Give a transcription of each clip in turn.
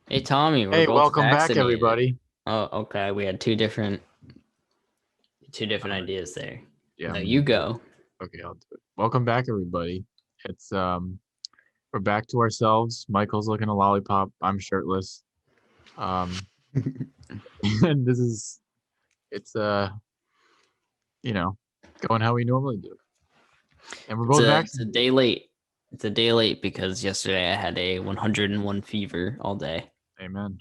Hey Tommy, we're Hey, both welcome back, vaccinated. everybody. Oh, okay. We had two different Uh, ideas there. yeah, No, I'm you gonna do it. go. Okay, I'll do it. Welcome back, everybody. It's we're back to ourselves. Michael's looking a lollipop. I'm shirtless. Um, and this is it's you know, going how we normally do. And we're It's both a it's a vaccinated. day late. It's a day late because yesterday I had a 101 fever all day. Amen.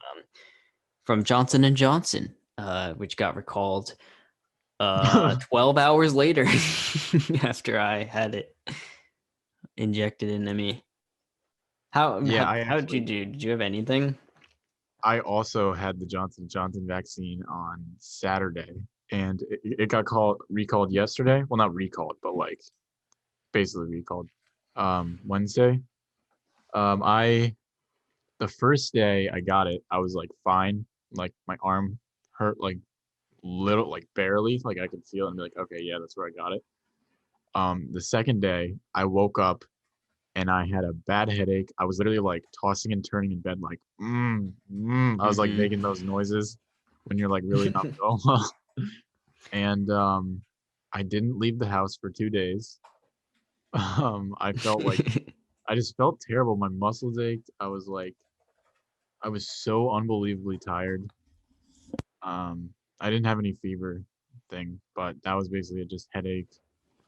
From Johnson and Johnson, which got recalled 12 hours later after I had it injected into me. How Yeah, how I how did you actually do? Did you have anything? I also had the Johnson vaccine on Saturday, and it got called recalled yesterday. Well, not recalled, but like basically recalled Wednesday. I the first day I got it, I was like fine. Like my arm hurt like little, like barely, like I could feel it and be like, okay, yeah, that's where I got it. The second day I woke up and I had a bad headache. I was literally like tossing and turning in bed, like, I was like Mm-hmm. making those noises when you're like really not feeling well. And I didn't leave the house for 2 days. I felt like I just felt terrible. My muscles ached. I was so unbelievably tired. I didn't have any fever thing, but that was basically it, just headache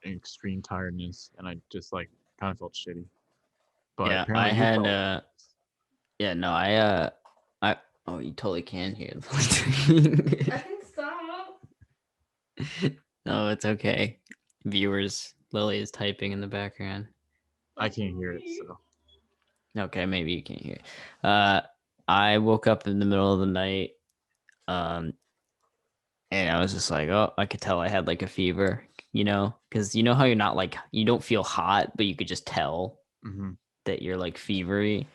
and extreme tiredness, and I just like kind of felt shitty. But Yeah, I apparently you had felt yeah, no, I oh, you totally can hear the I can stop. No, it's okay. Viewers, Lily is typing in the background. I That's can't hear it, annoying. so Okay, maybe you can't hear. Uh, I woke up in the middle of the night, um, and I was just like, oh, I could tell I had like a fever, because you know how you're not like you don't feel hot, but you could just tell hmm that you're like fevery.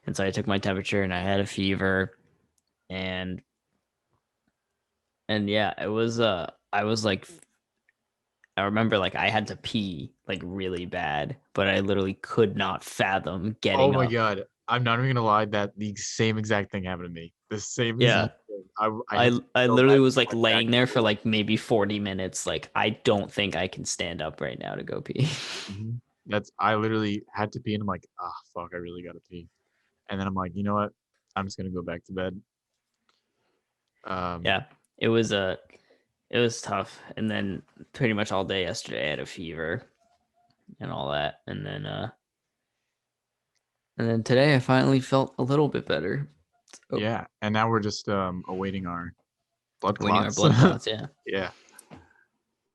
And so I took my temperature and I had a fever, and yeah, it was I was like I remember like I had to pee like really bad, but I literally could not fathom oh getting my up. god, I'm not even gonna lie, that the same exact thing happened to me. The same Yeah. exact thing. I had I to I so literally bad was to go like like back laying and there for forth. like maybe 40 minutes. Like I don't think I can stand up right now to go pee. That's I literally had to pee, and I'm like, ah, fuck, I really gotta pee. And then I'm like, you know what? I'm just gonna go back to bed. Um, Yeah. It was it was tough. And then pretty much all day yesterday I had a fever and all that. And then today I finally felt a little bit better. So yeah, and now we're just awaiting our blood waiting our clots. blood clots, yeah. Yeah.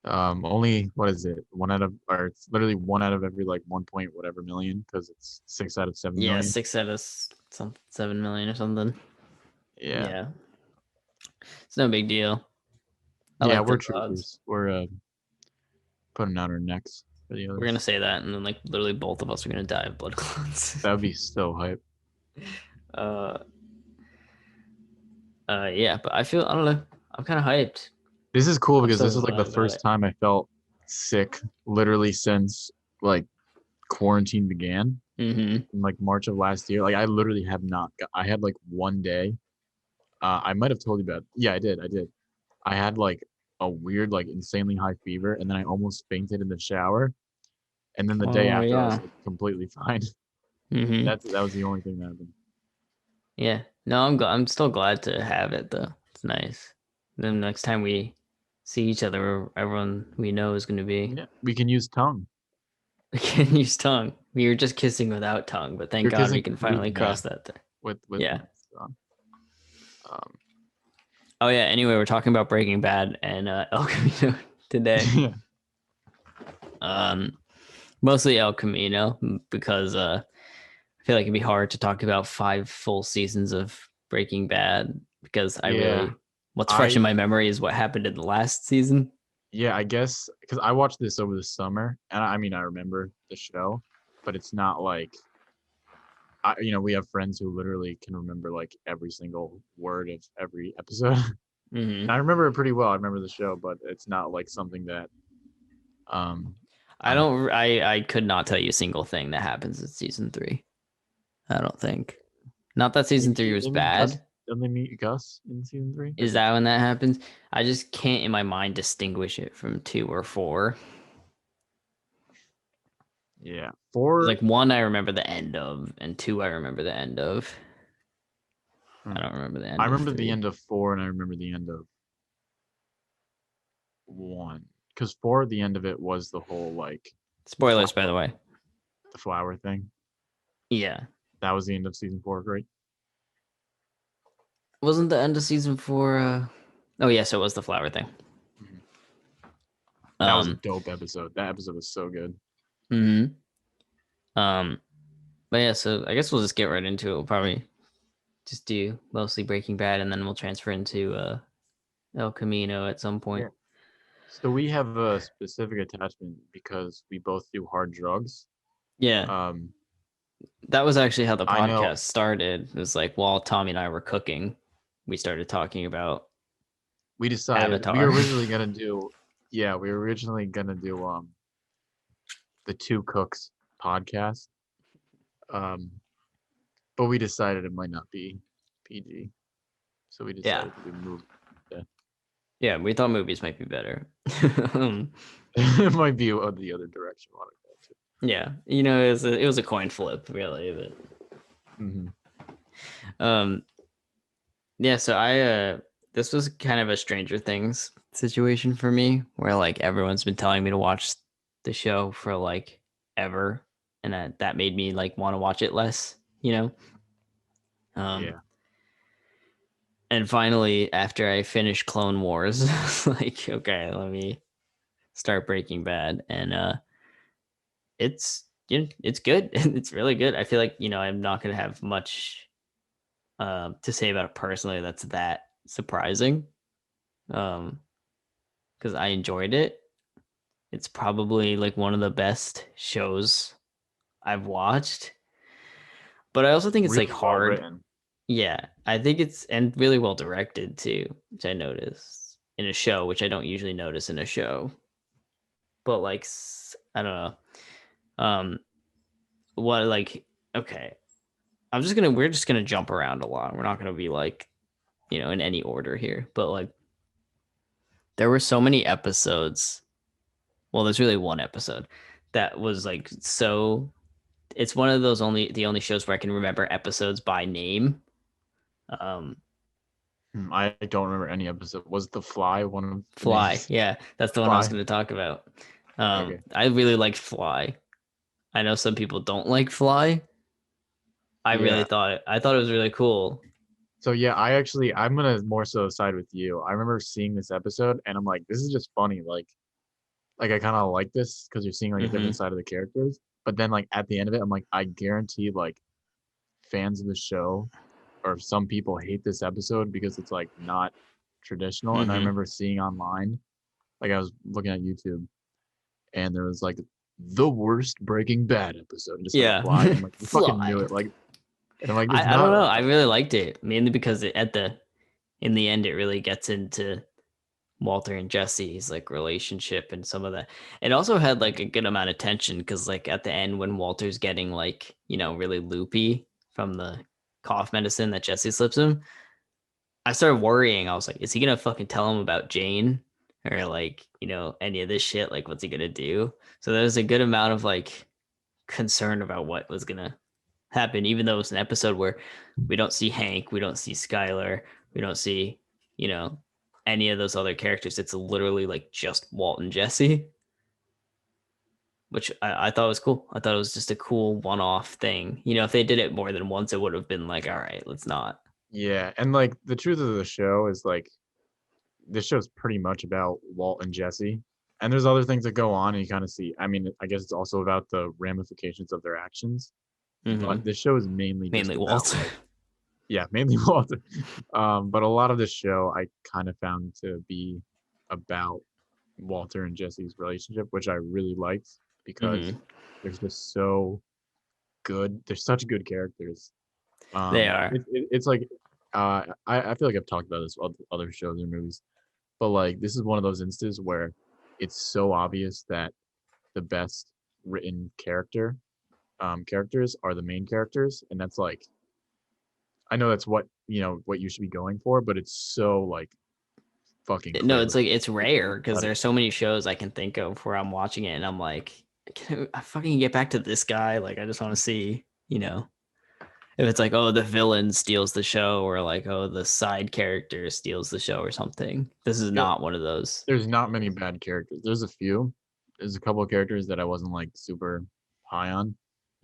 Only what is it? One out of, or it's literally one out of every like one point whatever million, because it's 6 out of 7 Yeah, million. 6 out of some 7 million or something. Yeah. Yeah. It's no big deal. I Yeah, like we're those odds. troopers. We're putting out our necks for the We're gonna others. say that, and then like literally both of us are gonna die of blood clots. That would be so hype. uh, yeah, but I don't know. I'm kind of hyped. This is cool I'm because this so is like the glad about first it. time I felt sick literally since like quarantine began Mm-hmm. in like March of last year. Like I literally have not got, I had like one day. I might have told you about. Yeah, I did. I did. I had like a weird, like insanely high fever, and then I almost fainted in the shower. And then the day Oh after, I was yeah. like completely fine. Mm-hmm. That was the only thing that happened. Yeah. No, I'm still glad to have it though. It's nice. Then next time we see each other, everyone we know is gonna be Yeah, we can use tongue. can use tongue. We were just kissing without tongue, but thank You're God kissing we can with finally cross mask, that. with Yeah. mask on. Um, Oh yeah. Anyway, we're talking about Breaking Bad and El Camino today. yeah, Um, Mostly El Camino because I feel like it'd be hard to talk about 5 full seasons of Breaking Bad because yeah. what's fresh in I my memory is what happened in the last season. yeah, I guess because I watched this over the summer, and I mean I remember the show, but it's not like we have friends who literally can remember like every single word of every episode. Hmm. And I remember it pretty well. I remember the show, but it's not like something that um I I'm don't. I could not tell you a single thing that happens in season 3. I don't think. Not that season 3 was They meet Gus. bad. Don't they meet Gus in season 3? Is that when that happens? I just can't in my mind distinguish it from 2 or 4. Yeah, 'Cause, 4. like 1 I remember the end of, and 2 I remember the end of. I Hmm. don't remember the I end of remember the 3. end of 4, and I remember the end of 1. Because 4, the end of it was the whole like Spoilers, by the flower, way. the flower thing. Yeah. That was the end of season 4, right? Wasn't the end of season 4 Oh yes, it was the flower thing. Mhm. That was a Um dope episode. That episode was so good. mhm. Um but yeah, so I guess we'll just get right into it. We'll probably just do mostly Breaking Bad and then we'll transfer into El Camino at some point. Yeah. So we have a specific attachment because we both do hard drugs. Yeah. Um, That was actually how the I know podcast started. It was like while Tommy and I were cooking, we started talking about we decided we Avatar. were originally gonna do, yeah, we were originally gonna do the Two Cooks podcast. Um, but we decided it might not be PG, so we Yeah. decided to do movie. Yeah, Yeah, we thought movies might be better. Um, it might be the other direction we want to go to. yeah, it was a coin flip, really. Mm-hmm. But yeah, so I this was kind of a Stranger Things situation for me, where like everyone's been telling me to watch the show for like ever, and that made me like want to watch it less, you know. Um, Yeah, and finally, after I finished Clone Wars, like okay, let me start Breaking Bad, and it's good. It's really good. I feel like I'm not gonna have much to say about it personally. That's that surprising, um, because I enjoyed it. It's probably like one of the best shows I've watched. But I also think it's like really well hard. written. Yeah, I think it's and really well directed too, which I noticed in a show, which I don't usually notice in a show. But like I don't know. Um, what like okay, we're just gonna jump around a lot. We're not gonna be like, in any order here. But like there were so many episodes. Well, there's really one episode that was like so it's one of those the only shows where I can remember episodes by name. Um I don't remember any episode. Was The Fly one of the Fly. names? Yeah, that's the one I was Fly. gonna talk about. Okay. I really liked Fly. I know some people don't like Fly. Yeah. I thought it was really cool. So yeah, I'm gonna more so side with you. I remember seeing this episode and I'm like, this is just funny. Like I kind of like this because you're seeing like a different Hmm. side of the characters. But then like at the end of it, I'm like, I guarantee like fans of the show or some people hate this episode because it's like not traditional. And I Hmm. remember seeing online, like I was looking at YouTube and there was like the worst Breaking Bad episode, and just had a Yeah. fly. And I'm like, you fucking knew Fly. it. Like, and I'm like, it's I don't not know. like I that. really liked it mainly because in the end it really gets into Walter and Jesse's like relationship and some of that. It also had like a good amount of tension because like at the end when Walter's getting like really loopy from the cough medicine that Jesse slips him, I started worrying. I was like, is he gonna fucking tell him about Jane or like any of this shit? Like, what's he gonna do? So there was a good amount of like concern about what was gonna happen, even though it's an episode where we don't see Hank, we don't see Skylar, we don't see, you know, any of those other characters. It's literally like just Walt and Jesse, which I thought was cool. I thought it was just a cool one off thing. If they did it more than once, it would have been like, all right, let's not. Yeah, and like the truth of the show is like this show's pretty much about Walt and Jesse. And there's other things that go on, and you kind of see. I mean, I guess it's also about the ramifications of their actions. But Hmm. this show is mainly just Mainly about Walt. like, yeah, mainly Walter. But a lot of the show I kind of found to be about Walter and Jesse's relationship, which I really liked because Hmm. they're just so good. They're such good characters. They are. It's like I feel like I've talked about this with other shows or movies, but like this is one of those instances where it's so obvious that the best written characters are the main characters, and that's like I know that's what what you should be going for, but it's so like fucking No, clearly it's like it's rare because cut it. there's so many shows I can think of where I'm watching it and I'm like, can I fucking get back to this guy? Like, I just want to see, if it's like, oh, the villain steals the show, or like, oh, the side character steals the show or something. This is Yeah, not one of those. there's not many bad characters. There's a few. There's a couple of characters that I wasn't like super high on.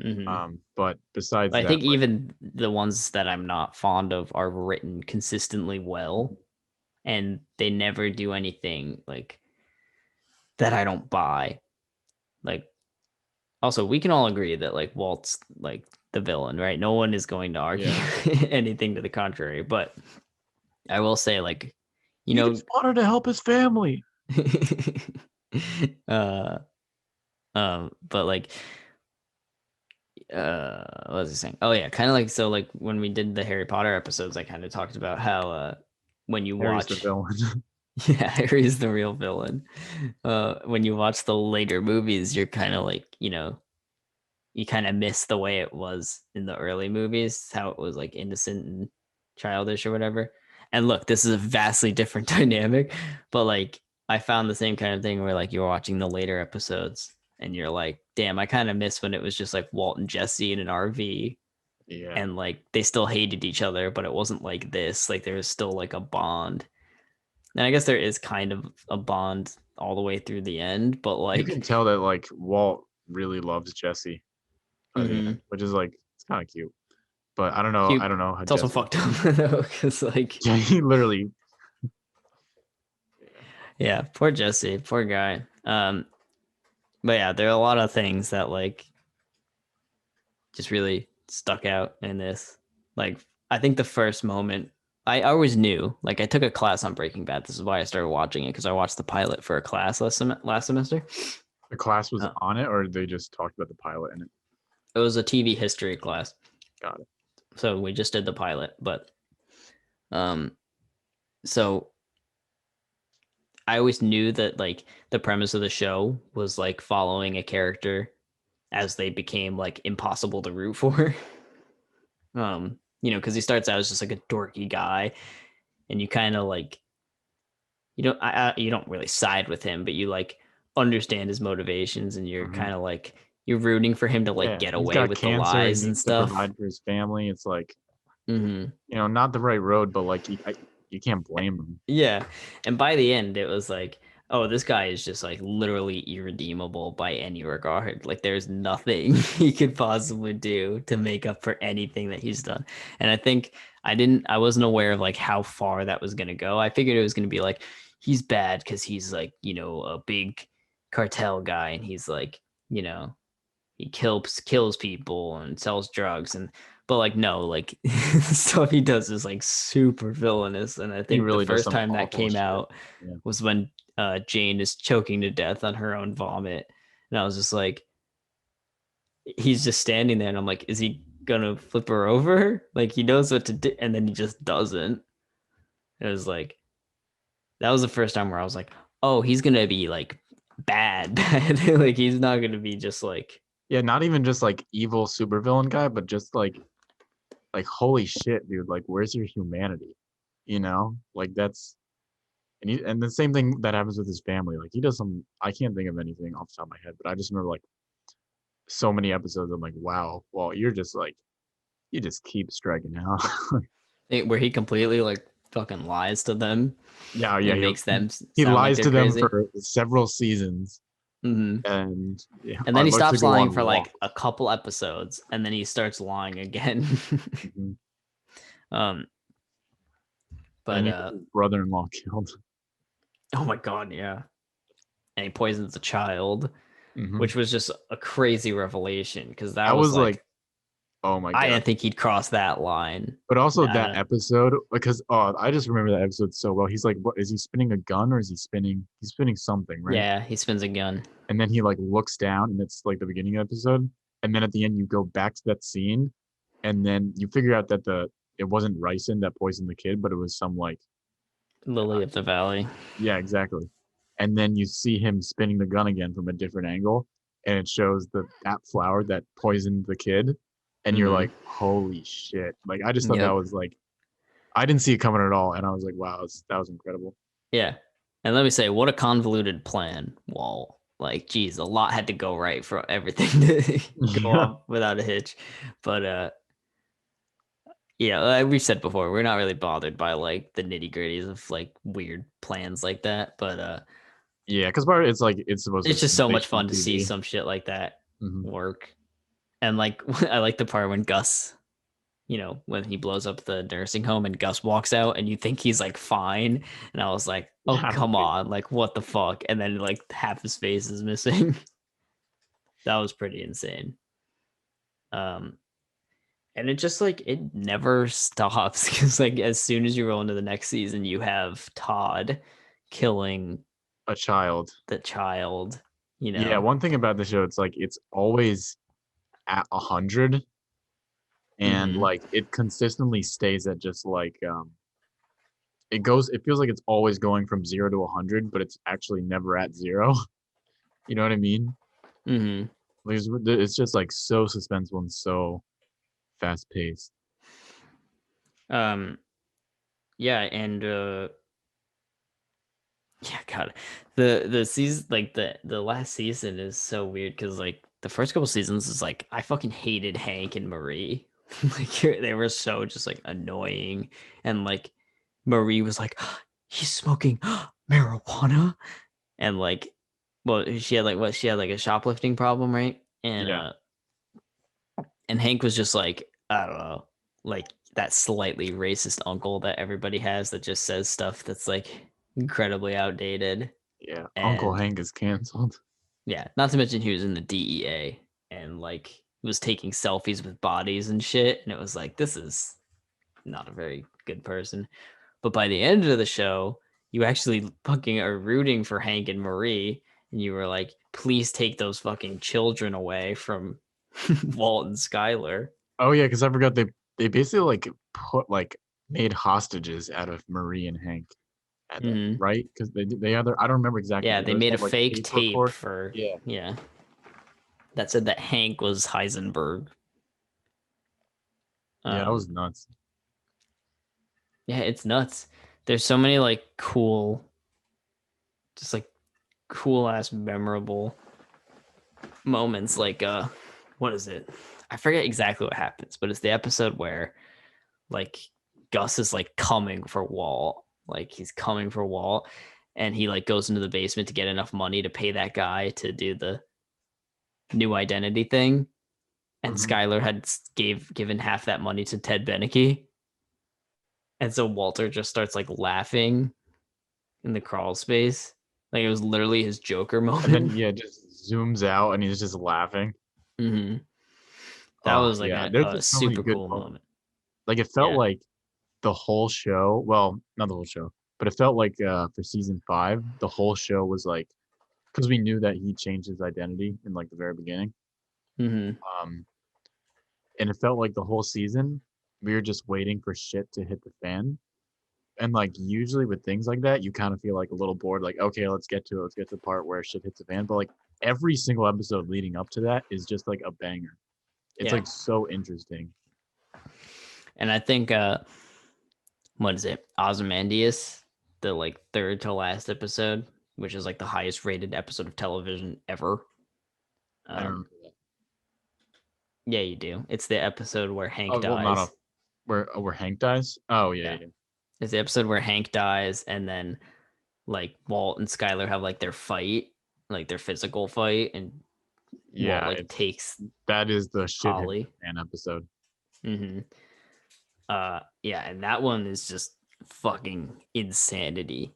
Hmm. But besides I that, think like even the ones that I'm not fond of are written consistently well, and they never do anything like that I don't buy. Like, also, we can all agree that like Walt's like the villain, right? No one is going to argue yeah, anything to the contrary. But I will say, like, you he know, just wanted to help his family. uh, but like, what was I saying? Oh yeah, kind of like so, like when we did the Harry Potter episodes, I kind of talked about how when you Harry's the watch, villain. yeah, Harry's the real villain. When you watch the later movies, you're kind of like, you kind of miss the way it was in the early movies, how it was like innocent and childish or whatever. And look, this is a vastly different dynamic, but like I found the same kind of thing where like you're watching the later episodes and you're like, damn, I kind of miss when it was just like Walt and Jesse in an RV Yeah, and like they still hated each other, but it wasn't like this. Like there was still like a bond. And I guess there is kind of a bond all the way through the end, but you like, can tell that like Walt really loves Jesse by the end, mm-hmm. which is like it's kind of cute. But I don't know. I Cute. don't know how It's also Jesse. fucked up though, because like, Yeah, he literally. Yeah. yeah, poor Jesse, poor guy. But yeah, there are a lot of things that like just really stuck out in this. Like, I think the first moment I always knew, like, I took a class on Breaking Bad. This is why I started watching it because I watched the pilot for a class last semester. The class was Uh, on it, or they just talked about the pilot in it. it was a TV history class, Got it. so we just did the pilot. But um, so I always knew that like the premise of the show was like following a character as they became like impossible to root for. Because he starts out as just like a dorky guy, and you kind of like you don't really side with him, but you like understand his motivations, and you're Hmm. kind of like you're rooting for him to like Yeah, get he's away got with the cancer. He lies and needs to stuff. provide for his family. It's like Hmm. not the right road, but like you can't blame him. Yeah, and by the end, it was like, oh, this guy is just like literally irredeemable by any regard. Like, there's nothing he could possibly do to make up for anything that he's done. And I think I wasn't aware of like how far that was gonna go. I figured it was gonna be like he's bad because he's like, a big cartel guy, and he's like, you know, he kills people and sells drugs, and but like no, like the stuff he does is like super villainous. And I He think the really does first some time that awful came shit. out Yeah, was when Jane is choking to death on her own vomit, and I was just like, he's just standing there, and I'm like, is he gonna flip her over? Like he knows what to do, and then he just doesn't. It was like that was the first time where I was like, oh, he's gonna be like bad, bad. Like he's not gonna be just like, yeah. Not even just like evil supervillain guy, but just like holy shit, dude. Like, where's your humanity? Like that's and the same thing that happens with his family. Like he does some. I can't think of anything off the top of my head, but I just remember like so many episodes. I'm like, wow. Well, you're just like you just keep striking out. where he completely like fucking lies to them Yeah, yeah. and makes them He sound like lies they're to them crazy. for several seasons, Hmm. and yeah, And then he looks to stops go lying on for walks. like a couple episodes, and then he starts lying again. Mhm. um, And but he gets his brother-in-law killed. oh my god, yeah. And he poisons a child, Hmm. which was just a crazy revelation because that That was was like, like oh my I god. didn't think he'd cross that line. But also I that don't. episode, because I just remember that episode so well. He's like, what is he spinning a gun or is he spinning? He's spinning something, right? Yeah, he spins a gun. And then he like looks down, and it's like the beginning of the episode. And then at the end, you go back to that scene, and then you figure out that it wasn't Ryson that poisoned the kid, but it was some like, Lily of the Valley. yeah, exactly. And then you see him spinning the gun again from a different angle, and it shows that flower that poisoned the kid. and you're Mm-hmm. like, holy shit! Like I just thought that Yep. was like I didn't see it coming at all, and I was like, wow, that was incredible. Yeah. And let me say, what a convoluted plan. Well, like, geez, a lot had to go right for everything to go Yeah, off without a hitch. But yeah, like we've said before, we're not really bothered by like the nitty gritties of like weird plans like that. But yeah, because part it's like it's supposed to it's be just so much sensational fun to see TV. some shit like that Hmm. work. And like I like the part when Gus, when he blows up the nursing home and Gus walks out and you think he's like fine. And I was like, oh, Yeah, come right. on. Like, what the fuck? And then like half his face is missing. That was pretty insane. Um, and it just like, it never stops because like as soon as you roll into the next season, you have Todd killing A child. the child, you Yeah, know? one thing about the show, it's like it's always at 100, and Mm-hmm. like it consistently stays at just like it goes. It feels like it's always going from 0 to 100, but it's actually never at 0. You know what I mean? Mm-hmm. Like it's just like so suspenseful and so fast paced. Um, yeah, and yeah, God, the season like the last season is so weird because like the first couple seasons is like I fucking hated Hank and Marie, like they were so just like annoying, and like Marie was like he's smoking marijuana, and like well she had like a shoplifting problem, right? Yeah. And Hank was just like I don't know, like that slightly racist uncle that everybody has that just says stuff that's like incredibly outdated. Yeah. Uncle And Hank is canceled. yeah, not to mention he was in the DEA and like was taking selfies with bodies and shit. And it was like, this is not a very good person. But by the end of the show, you actually fucking are rooting for Hank and Marie. And you were like, please take those fucking children away from Walt and Skylar. Oh yeah, because I forgot they basically like put like made hostages out of Marie and Hank at the Hmm. right because they either I don't remember exactly, Yeah, but they they always made a had like a fake tape tape record. for, Yeah. yeah, that said that Hank was Heisenberg. Yeah, that Um, was nuts. yeah, it's nuts. There's so many like cool, just like cool ass memorable moments. Like what is it? I forget exactly what happens, but it's the episode where like Gus is like coming for Walt. Like he's coming for Walt and he like goes into the basement to get enough money to pay that guy to do the new identity thing. And Hmm. Skylar had given half that money to Ted Beneke. And so Walter just starts like laughing in the crawl space. Like it was literally his Joker And then moment. yeah, it just zooms out and he's just laughing. Hmm. That Oh was like yeah, there's a just so many super good cool moments. moment. Like it felt Yeah. like the whole show. Well, not the whole show, but it felt like for season 5, the whole show was like because we knew that he changed his identity in like the very beginning. Hmm. Um, and it felt like the whole season we were just waiting for shit to hit the fan. And like usually with things like that, you kind of feel like a little bored, like, okay, let's get to it. Let's get to the part where shit hits the fan. But like every single episode leading up to that is just like a banger. It's Yeah. like so interesting. And I think what is it? Ozymandias, the like third to last episode, which is like the highest rated episode of television ever. I don't Um remember that. yeah, you do. It's the episode where Hank Oh well, not a dies. where Hank dies. Oh yeah, Yeah. yeah, It's the episode where Hank dies and then like Walt and Skylar have like their fight, like their physical fight, and Walt yeah. like It's takes that is the shit hit the Holly. fan episode. Hmm. Yeah, and that one is just fucking insanity.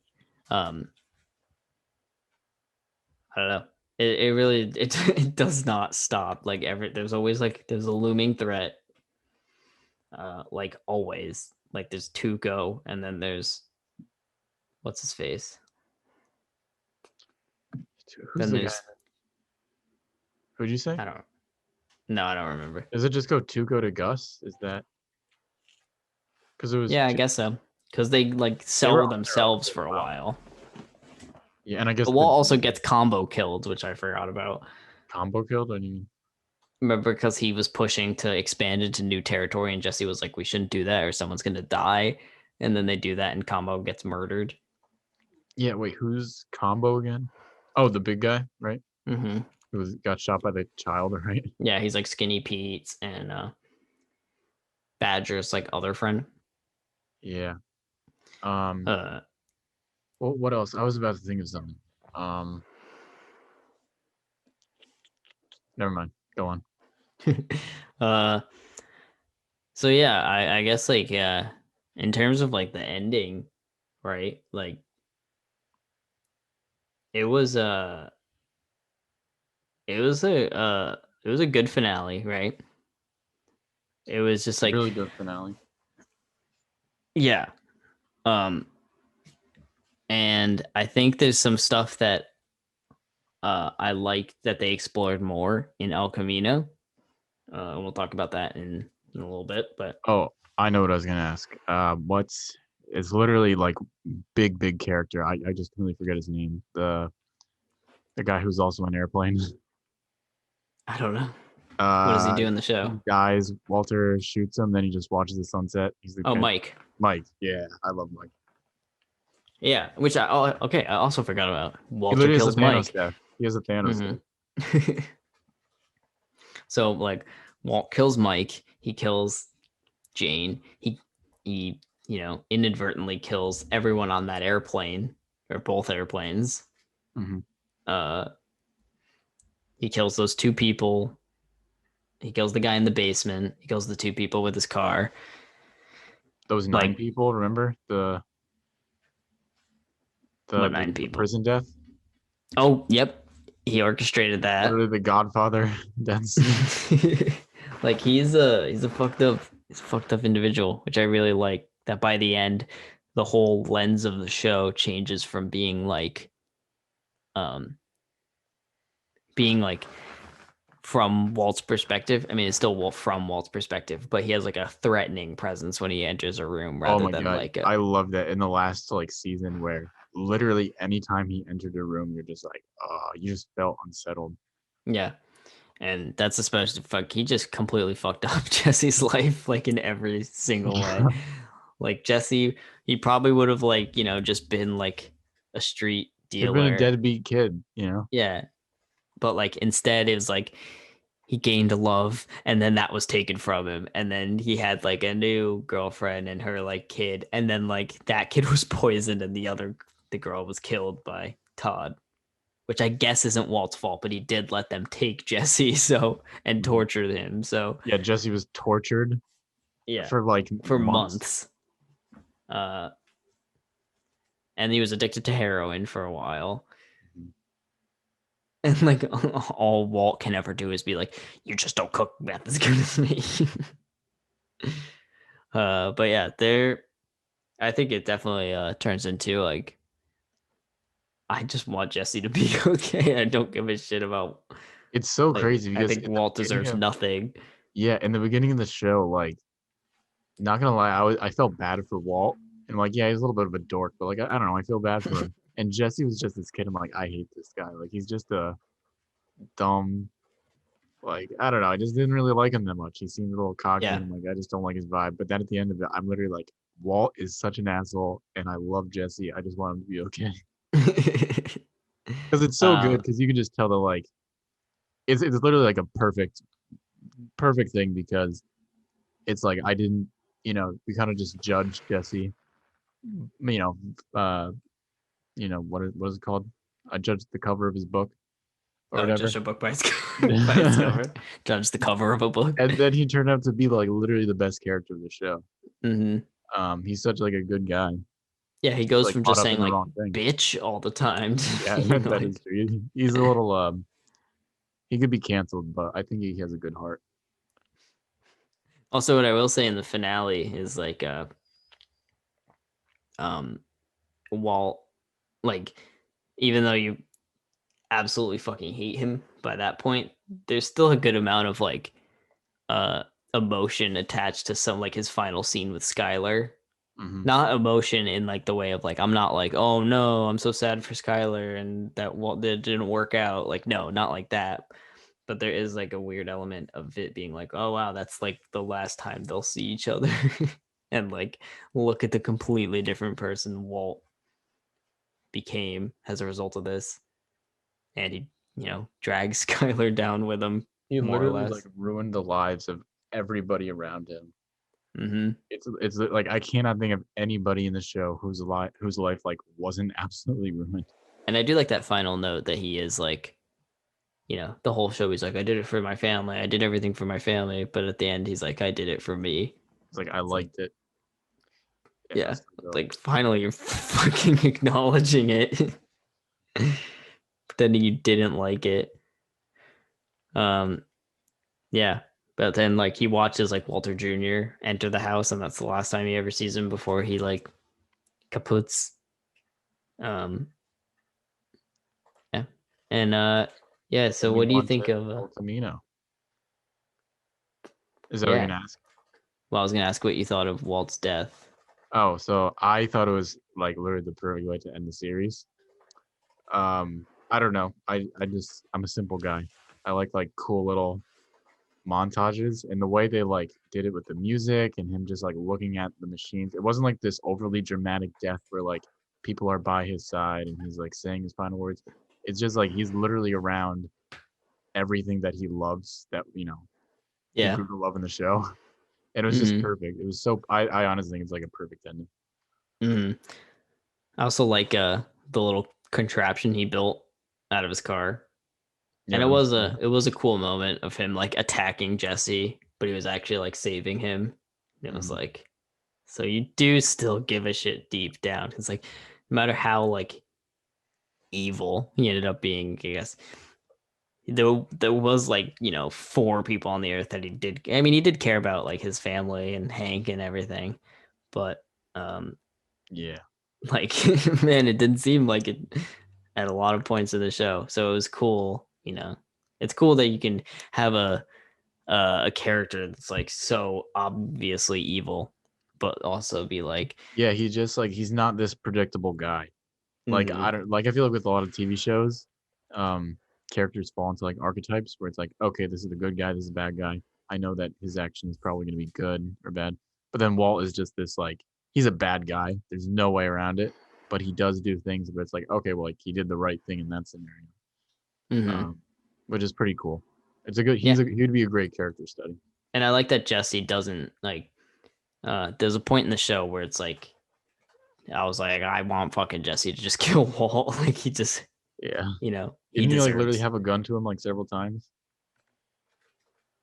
Um, I don't know. It really it does not stop. Like ever there's always like there's a looming threat. Like always. Like there's Tuco and then there's what's his face? Who's Then the guy? there's Who'd you say? I don't no, I don't remember. Does it just go Tuco to Gus? Is that because it was Yeah, I two? guess so. Because they like They were sell on their own themselves for for a a while. while. Yeah, and I guess But the Walt also gets combo killed, which I forgot about. combo killed. I mean, Remember, because he was pushing to expand into new territory, and Jesse was like, "We shouldn't do that, or someone's gonna die." And then they do that, and Combo gets murdered. Yeah, wait, who's Combo again? Oh, the big guy, right? Hmm. Who got shot by the child, right? Yeah, he's like Skinny Pete's and Badger's like other friend. Yeah. Um, Uh, what else? I was about to think of something. Um, Never mind. Go on. uh. So yeah, I guess like in terms of like the ending, right? Like it was it was it was a good finale, right? It was just like Really good finale. yeah. Um and I think there's some stuff that I like that they explored more in El Camino. And we'll talk about that in a little bit, but Oh, I know what I was gonna ask. What's it's literally like big character. I just completely forget his name. The guy who's also an airplane. I don't know. What does he Uh, do in the show? he dies. Walter shoots him. Then he just watches the sunset. He's the Oh, guy. Mike. Mike. Yeah, I love Mike. Yeah, which I oh, okay, I also forgot about. He Walter literally has a kills Thanos Mike. death. He has a Thanos Hmm. death. So like Walt kills Mike, he kills Jane, he inadvertently kills everyone on that airplane or both airplanes. Hmm. Uh he kills those two people. He kills the guy in the basement. He kills the two people with his car. Those nine Like people. Remember what, the nine the people? prison death. Oh, yep. He orchestrated that. Literally the Godfather death scene. Like he's a fucked up individual, which I really like. That by the end, the whole lens of the show changes from um being like from Walt's perspective. I mean, it's still from Walt's perspective, but he has like a threatening presence when he enters a room Oh rather my than god, like a I love that in the last like season where literally anytime he entered a room, you're just like, you just felt unsettled. yeah. And that's especially fuck. He just completely fucked up Jesse's life, like in every single way. Yeah, Like Jesse, he probably would have like just been like a street he'd been a dealer. deadbeat kid, you know. Yeah, but like instead it was like he gained a love and then that was taken from him and then he had like a new girlfriend and her like kid and then like that kid was poisoned and the girl was killed by Todd, which I guess isn't Walt's fault, but he did let them take Jesse so and Mhm. torture him. So Yeah, Jesse was tortured yeah, for like for months. months. Uh and he was addicted to heroin for a while. Mhm. And like all Walt can ever do is be like, "You just don't cook meth as good as me." But yeah, there. I think it definitely turns into like I just want Jesse to be okay. I don't give a shit about It's so like crazy I because think in the Walt beginning deserves of nothing. in the beginning of the show, like not gonna lie, I felt bad for Walt, and like yeah, he's a little bit of a dork, but like I don't know, I feel bad for him. And Jesse was just this kid. I'm like, I hate this guy. Like he's just a dumb. Like I don't know, I just didn't really like him that much. He seemed a little cocky, Yeah. and like I just don't like his vibe. But then at the end of it, I'm literally like, Walt is such an asshole, and I love Jesse. I just want him to be okay because it's so good. uh, Because you can just tell that like it's literally like a perfect thing because it's like I didn't we kind of just judged Jesse. You know, uh, what is it called? I judged the cover of his book or oh, whatever. judge a book by its by its cover. Judge the cover of a book. And then he turned out to be like literally the best character of the show. Hmm. He's such like a good guy. Yeah, he Just goes like from caught just up saying in the like wrong thing. bitch all the time Yeah, to being that is like. true. He's a little he could be canceled, but I think he has a good heart. Also, what I will say in the finale is like um Walt, like even though you absolutely fucking hate him by that point, there's still a good amount of like uh emotion attached to some like his final scene with Skylar. Hmm. Not emotion in like the way of like I'm not like, oh no, I'm so sad for Skylar and that didn't work out. Like no, not like that. but there is like a weird element of it being like, oh wow, that's like the last time they'll see each other, and like look at the completely different person Walt became as a result of this, and he drags Skylar down with him He more or literally like less. ruined the lives of everybody around him. Hmm. It's like I cannot think of anybody in the show whose life like wasn't absolutely ruined. And I do like that final note that he is like, the whole show he's like, I did it for my family, I did everything for my family, but at the end he's like, I did it for me. It's like I It's like, liked it. It yeah, messed up though. like finally you're fucking acknowledging it, pretending you didn't like it. Um, yeah, but then like he watches like Walter Jr. enter the house, and that's the last time he ever sees him before he like kaputs. Um, yeah, and yeah. So And we what do you want think to of? El Camino. Is that what you're Yeah, gonna ask? well, I was gonna ask what you thought of Walt's death. Oh, so I thought it was like literally the perfect way to end the series. I don't know. I'm a simple guy. I like cool little montages and the way they like did it with the music and him just like looking at the machines. It wasn't like this overly dramatic death where like people are by his side and he's like saying his final words. It's just like he's literally around everything that he loves that he Yeah. grew to love in the show. And it was just Hmm. perfect. It was so I honestly think it's like a perfect ending. Hmm. I also like the little contraption he built out of his car. Yeah, And that was cool. it was a cool moment of him like attacking Jesse, but he was actually like saving him. It was Mhm. like, so you do still give a shit deep down. It's like no matter how like evil he ended up being, I guess there was like, four people on the earth that he did. I mean, he did care about like his family and Hank and everything, but um Yeah. like man, it didn't seem like it at a lot of points of the show. So it was cool, It's cool that you can have a character that's like so obviously evil, but also be like, Yeah, he just like he's not this predictable guy. Like mm-hmm, I don't like I feel like with a lot of TV shows, um, characters fall into like archetypes where it's like, okay, this is the good guy, this is the bad guy. I know that his action is probably gonna be good or bad. But then Walt is just this like he's a bad guy. There's no way around it. But he does do things where it's like, okay, well, like he did the right thing in that scenario. mm-hmm, Um, which is pretty cool. It's a good yeah. he'd be a great character study. And I like that Jesse doesn't like. There's a point in the show where it's like I was like, I want fucking Jesse to just kill Walt. Like he just, Yeah. he Didn't he like literally deserves. have a gun to him like several times?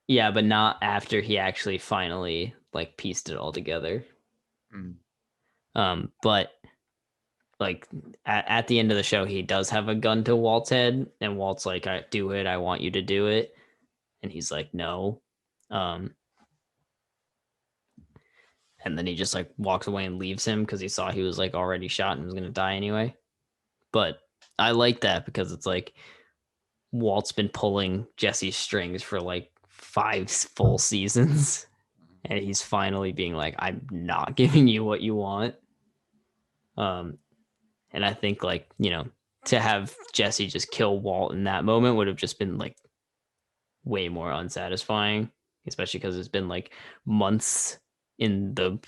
Yeah, but not after he actually finally like pieced it all together. Mm. But like at the end of the show, he does have a gun to Walt's head, and Walt's like, "I do it. I want you to do it," and he's like, "No." Um, and then he just like walks away and leaves him because he saw he was like already shot and was gonna die anyway. But I like that because it's like Walt's been pulling Jesse's strings for like 5 full seasons, and he's finally being like, "I'm not giving you what you want." Um, and I think like to have Jesse just kill Walt in that moment would have just been like way more unsatisfying, especially because it's been like months in the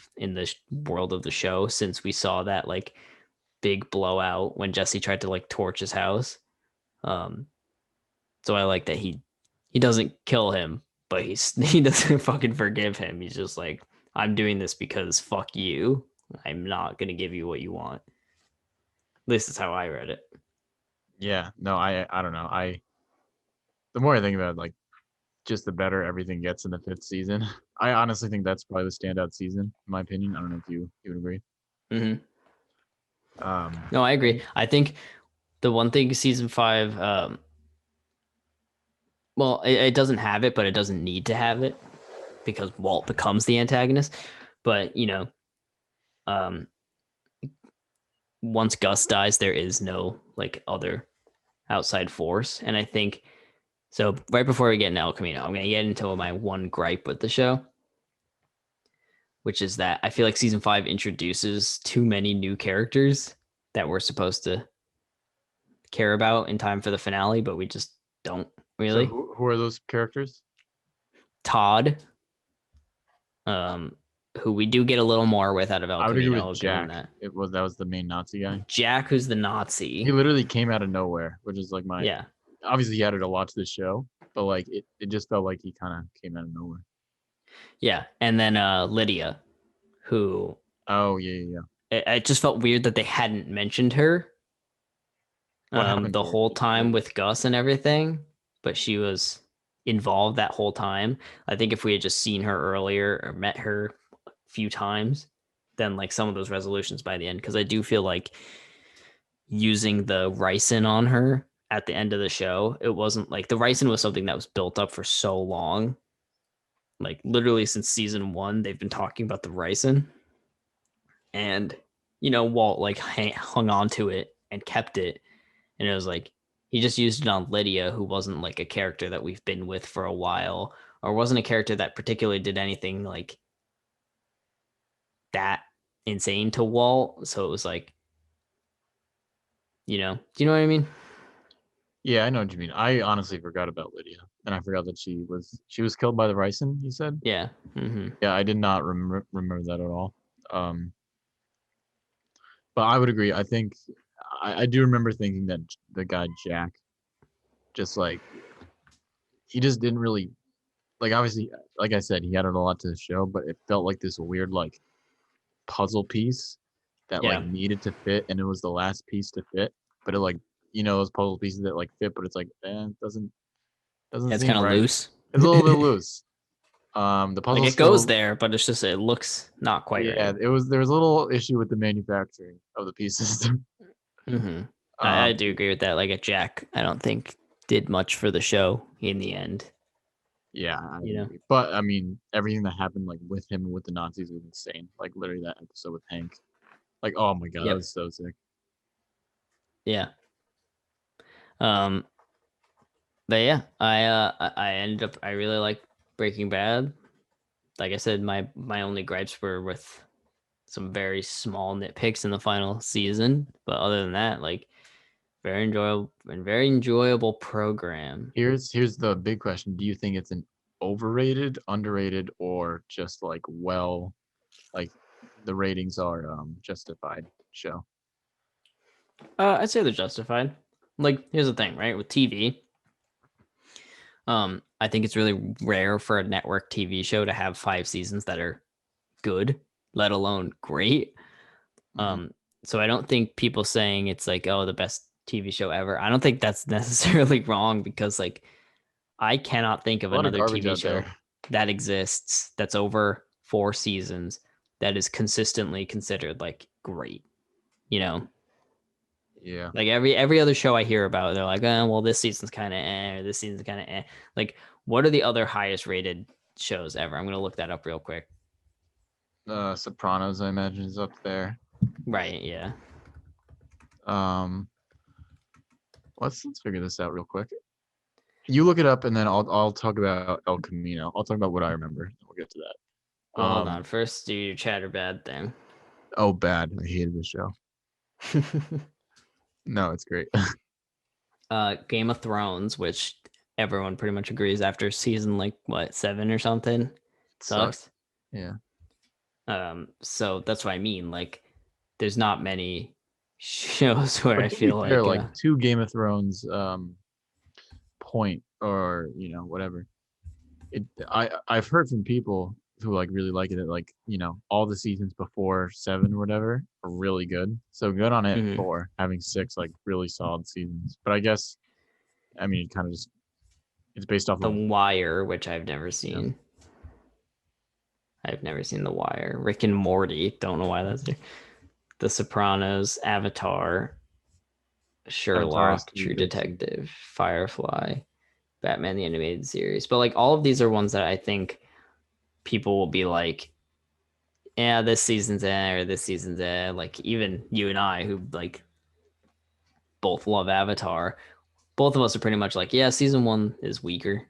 world of the show since we saw that like big blowout when Jesse tried to like torch his house. Um, so I like that he doesn't kill him, but he doesn't fucking forgive him. He's just like, I'm doing this because fuck you. I'm not gonna give you what you want. This is how I read it. Yeah, no, I don't know. The more I think about it, like just the better everything gets in the fifth season. I honestly think that's probably the standout season, in my opinion. I don't know if you would agree. Hmm. Um, No, I agree. and I think the one thing season five, well, it doesn't have it, but it doesn't need to have it because Walt becomes the antagonist. But um, once Gus dies, there is no like other outside force, and I think so. Right before we get into El Camino, I'm gonna get into my one gripe with the show, which is that I feel like season five introduces too many new characters that we're supposed to care about in time for the finale, but we just don't. So Really? who are those characters? Todd, um, who we do get a little more with out of El I would agree Camino. with I'll give him Jack. that. That was the main Nazi guy. Jack, who's the He Nazi. literally came out of nowhere, which is like my Yeah. obviously he added a lot to the show, but like it just felt like he kind of came out of nowhere. Yeah. And then Lydia, who Oh yeah, yeah, yeah. it just felt weird that they hadn't mentioned her What happened the to her? whole Did you time know? with Gus and everything, but she was involved that whole time. I think if we had just seen her earlier or met her a few times, then like some of those resolutions by the end, because I do feel like using the ricin on her at the end of the show, it wasn't like the ricin was something that was built up for so long. Like literally since season one, they've been talking about the ricin, and Walt like hung on to it and kept it, and it was like he just used it on Lydia, who wasn't like a character that we've been with for a while, or wasn't a character that particularly did anything like that insane to Walt. So it was like, do you know what I mean? Yeah, I know what you mean. I honestly forgot about Lydia, and I forgot that she was killed by the ricin. You said? Yeah. Mm-hmm. Yeah, I did not remember that at all. Um, but I would agree. I think I do remember thinking that the guy Jack just like he just didn't really like obviously like I said he added a lot to the show, but it felt like this weird like puzzle piece that like Yeah. needed to fit, and it was the last piece to fit, but it like those puzzle pieces that like fit, but it's like it doesn't Yeah, it's kind seem of right. loose. It's a little bit loose. The Like puzzle it goes still, there, but it's just it looks not quite yeah, right. there was a little issue with the manufacturing of the pieces. Mm-hmm. I um, do agree with that. Like a Jack, I don't think did much for the show in the end. yeah, I You know? agree. But I mean, everything that happened like with him and with the Nazis was insane. Like literally that episode with Hank. Like, oh my god, that Yep. was so sick. Yeah. Um. But yeah, I ended up I really like Breaking Bad. Like I said, my only gripes were with some very small nitpicks in the final season, but other than that, like very enjoyable program. Here's the big question: do you think it's an overrated, underrated, or just like like the ratings are justified show? I'd say they're justified. Like here's the thing, right? With TV, I think it's really rare for a network TV show to have 5 seasons that are good, let alone great. Mhm. Um, so I don't think people saying it's like, oh, the best TV show ever. I don't think that's necessarily wrong, because like I cannot think of A lot of another garbage TV out there. show that exists that's over 4 seasons that is consistently considered like great. You know, Yeah. like every other show I hear about, they're like, oh, well, this season's kind of or this season's kind of Like, what are the other highest rated shows ever? I'm gonna look that up real quick. Sopranos, I imagine, is up there. Right? Yeah. Um, let's figure this out real quick. You look it up, and then I'll talk about El Camino. I'll talk about what I remember. We'll get to that. Well, hold on. First, do your chatter bad thing. Oh, bad. I hated this show. No, it's great. Game of Thrones, which everyone pretty much agrees after season like what 7 or something, Sucked. sucks. Yeah. So that's what I mean. Like, there's not many shows where I But to be feel fair, like, like two Game of Thrones point or whatever. I've heard from people who like really like it that like all the seasons before 7 or whatever are really good. So good on it mhm, for having 6 like really solid seasons. But I guess I mean it kind of just it's based off The of Wire, which I've never yeah. seen. I've never seen The Wire. Rick and Morty. Don't know why that's there. The Sopranos, Avatar, Avatar is Sherlock, really True good too. Detective, Firefly, Batman the Animated Series. But like all of these are ones that I think people will be like, yeah, this season's or this season's like even you and I who like both love Avatar, both of us are pretty much like, yeah, season one is weaker.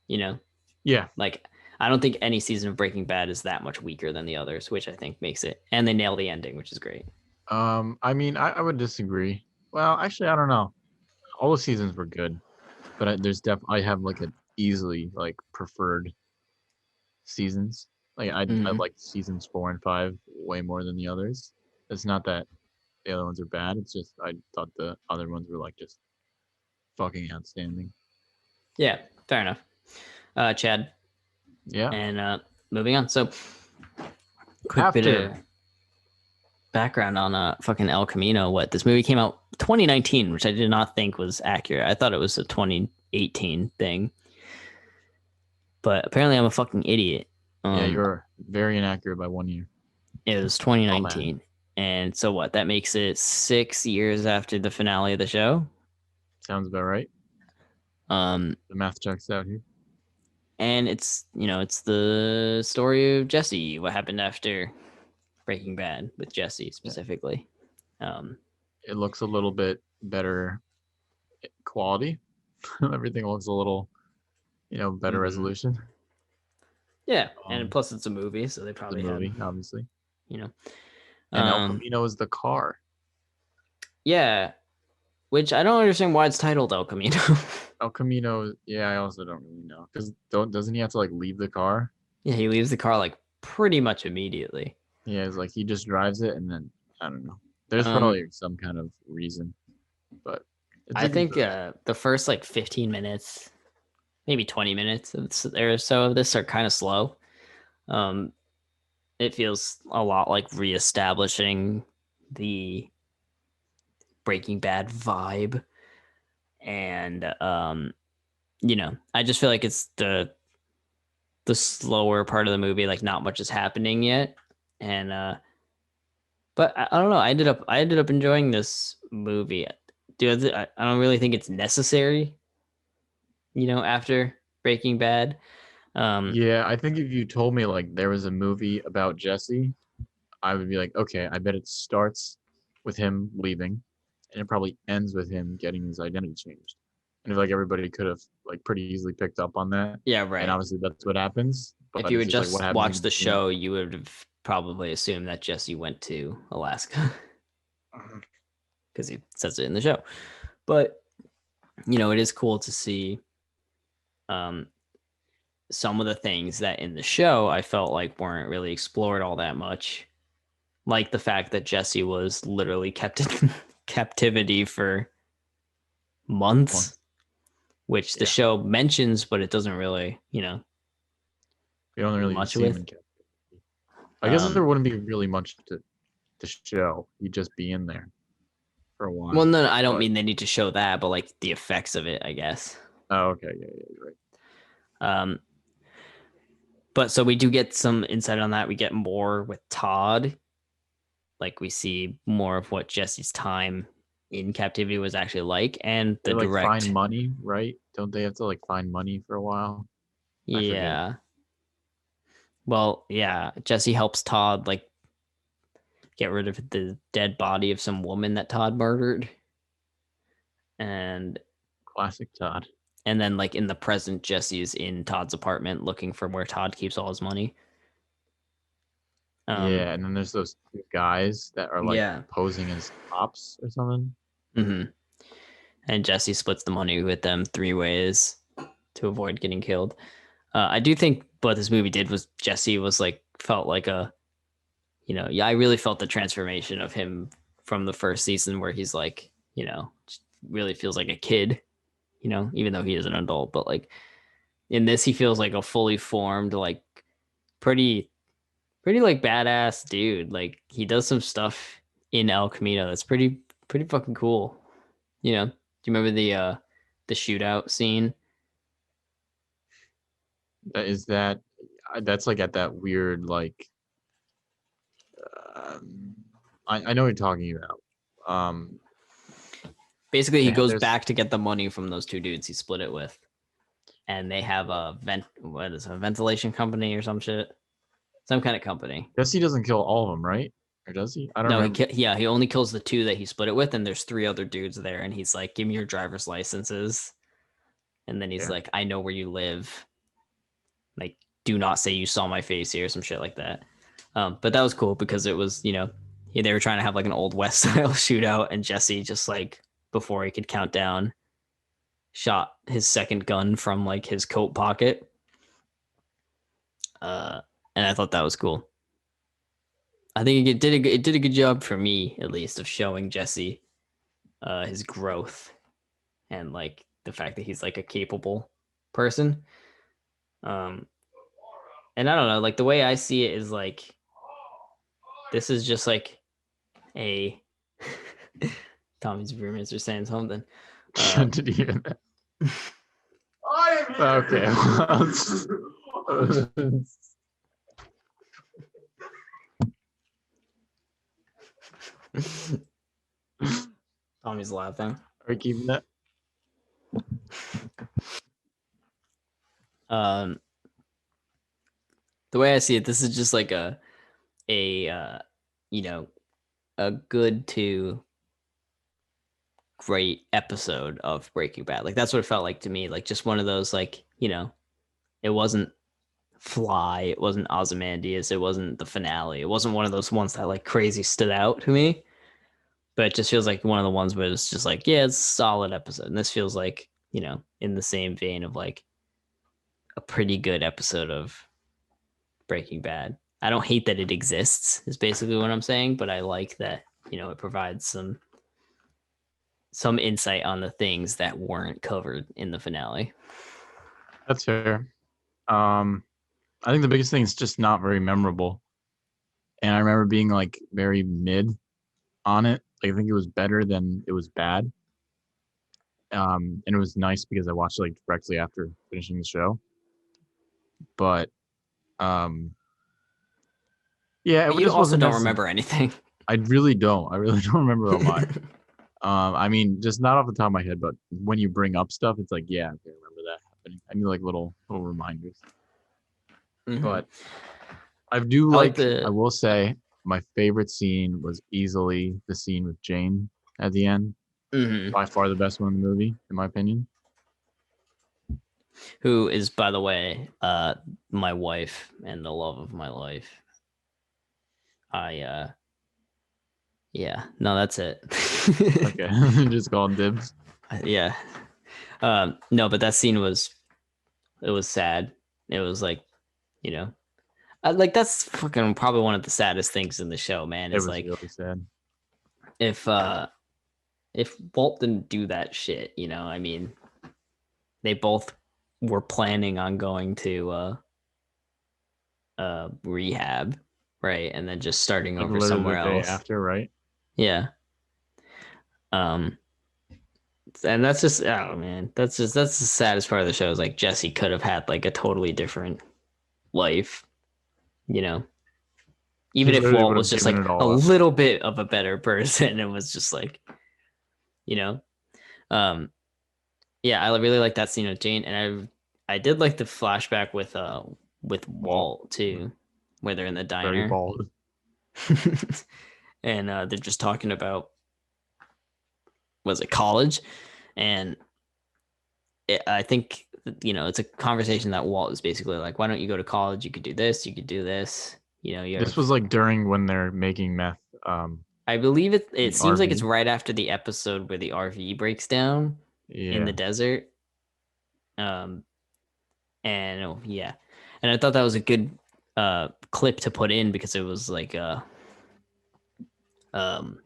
You know, Yeah. like I don't think any season of Breaking Bad is that much weaker than the others, which I think makes it. And they nail the ending, which is great. I mean I would disagree. Well, actually I don't know. All the seasons were good. but I have like a easily like preferred seasons. Like I Mm-hmm. like seasons 4 and 5 way more than the others. It's not that the other ones are bad. It's just I thought the other ones were like just fucking outstanding. Yeah, fair enough. Chad, Yeah. and moving on. So, quick bit of After. background on fucking El Camino. What this movie came out 2019, which I did not think was accurate. I thought it was a 2018 thing, but apparently I'm a fucking idiot. Yeah, Um, you're very inaccurate by 1 year. it was Oh man, 2019, and so what? That makes it 6 years after the finale of the show. sounds about right. Um, The math checks out here. and it's the story of Jesse. What happened after Breaking Bad with Jesse Yeah, specifically. Um, it looks a little bit better quality. Everything looks a little, better mhm. resolution. Yeah, and Um, plus it's a movie, so they the probably had, movie, obviously, you know, and El um, Camino is the car. yeah. Which I don't understand why it's titled El Camino. El Camino, yeah, I also don't really know because don't doesn't he have to like leave the car? Yeah, he leaves the car like pretty much immediately. Yeah, it's like he just drives it and then I don't know. There's Um, probably some kind of reason, but it's I a good think movie. the first like 15 minutes, maybe 20 minutes or so of this are kind of slow. Um, it feels a lot like reestablishing the Breaking Bad vibe, and I just feel like it's the slower part of the movie, like not much is happening yet, and but I don't know. I ended up enjoying this movie. Dude, I don't really think it's necessary, after Breaking Bad. Um, Yeah, I think if you told me like there was a movie about Jesse, I would be like, okay, I bet it starts with him leaving, and it probably ends with him getting his identity changed. And I feel like everybody could have like pretty easily picked up on that, yeah, and right. obviously that's what happens. If But you it's would just like what just happens in watch the between. show, you would have probably assumed that Jesse went to Alaska because he says it in the show. But it is cool to see um, some of the things that in the show I felt like weren't really explored all that much, like the fact that Jesse was literally kept in captivity for months, Once, which the yeah, show mentions, but it doesn't really, we don't do really even much see him with. in captivity. I guess Um, there wouldn't be really much to show. He'd just be in there for a well, while. no, I don't But mean they need to show that, but like the effects of it, I guess. oh, okay, yeah, yeah, you're right. Um, but so we do get some insight on that. We get more with Todd. Like we see more of what Jesse's time in captivity was actually like, and They the like find direct, money, right? Don't they have to like find money for a while? I forget. yeah. Well, yeah, Jesse helps Todd like get rid of the dead body of some woman that Todd murdered, and Classic Todd. then like in the present, Jesse is in Todd's apartment looking for where Todd keeps all his money. Um, Yeah, and then there's those two guys that are like yeah. posing as cops or something. hmm And Jesse splits the money with them 3 ways to avoid getting killed. I do think what this movie did was Jesse was like felt like yeah, I really felt the transformation of him from the first season where he's like, really feels like a kid, even though he is an adult, but like in this he feels like a fully formed, like pretty pretty like badass dude. Like he does some stuff in El Camino that's pretty fucking cool. Do you remember the shootout scene? That is that. That's like at that weird like. Um, I know what you're talking about. Basically, he goes There's back to get the money from those two dudes he split it with, and they have a ventilation company or some shit, some kind of company. Jesse doesn't kill all of them, right? Or does he? I don't No, remember. he only kills the two that he split it with, and there's three other dudes there, and he's like, "Give me your driver's licenses," and then he's Yeah. like, "I know where you live. Like, do not say you saw my face here," some shit like that. But that was cool because it was, they were trying to have like an old west style shootout, and Jesse just like before he could count down shot his second gun from like his coat pocket. Uh, and I thought that was cool. I think it did a good job for me at least of showing Jesse his growth and like the fact that he's like a capable person. Um, and I don't know, like the way I see it is like this is just like a Tommy's roommates are saying something. Did you hear that? Okay. Tommy's laughing. Are you keeping that? Um, the way I see it, this is just like a you know a good to great episode of Breaking Bad. Like that's what it felt like to me. Like just one of those like it wasn't Fly, it wasn't Ozymandias, it wasn't the finale, it wasn't one of those ones that like crazy stood out to me. But it just feels like one of the ones where it's just like yeah, it's a solid episode. And this feels like in the same vein of like a pretty good episode of Breaking Bad. I don't hate that it exists, is basically what I'm saying, but I like that, it provides some insight on the things that weren't covered in the finale. That's fair. I think the biggest thing is just not very memorable. And I remember being like very mid on it. Like, I think it was better than it was bad. And it was nice because I watched like directly after finishing the show. But yeah, But it you just also wasn't don't necessary. remember anything. I really don't. I really don't remember a lot. I mean, just not off the top of my head, but when you bring up stuff, it's like, yeah, I remember that happening. I need like little reminders. But I do I like I the will say, my favorite scene was easily the scene with Jane at the end. mhm. By far the best one in the movie, in my opinion. Who is, by the way, my wife and the love of my life. I yeah, no, that's it. Okay, just called dibs. Yeah. No, but that scene was it was sad. It was like, you know, like that's fucking probably one of the saddest things in the show, man. It Is was like really sad. if uh if Walt didn't do that shit, I mean, they both were planning on going to rehab, right? And then just starting Like over literally the somewhere day else. after, right? Yeah. Um and that's just oh man, that's the saddest part of the show is like Jesse could have had like a totally different life, you know. He Even if literally Walt would was have just given like it a all up. little bit of a better person and was just like, you know. Um yeah, I really like that scene with Jane and I did like the flashback with Walt, Walt too, where they're in the very diner. bald. And they're just talking about was it college and I think it's a conversation that Walt is basically like, why don't you go to college? You could do this, you could do this. You're. This was like during when they're making meth. I believe it. In It the seems like it's RV. right after the episode where the RV breaks down in the Yeah, desert. Um, and yeah, and I thought that was a good clip to put in because um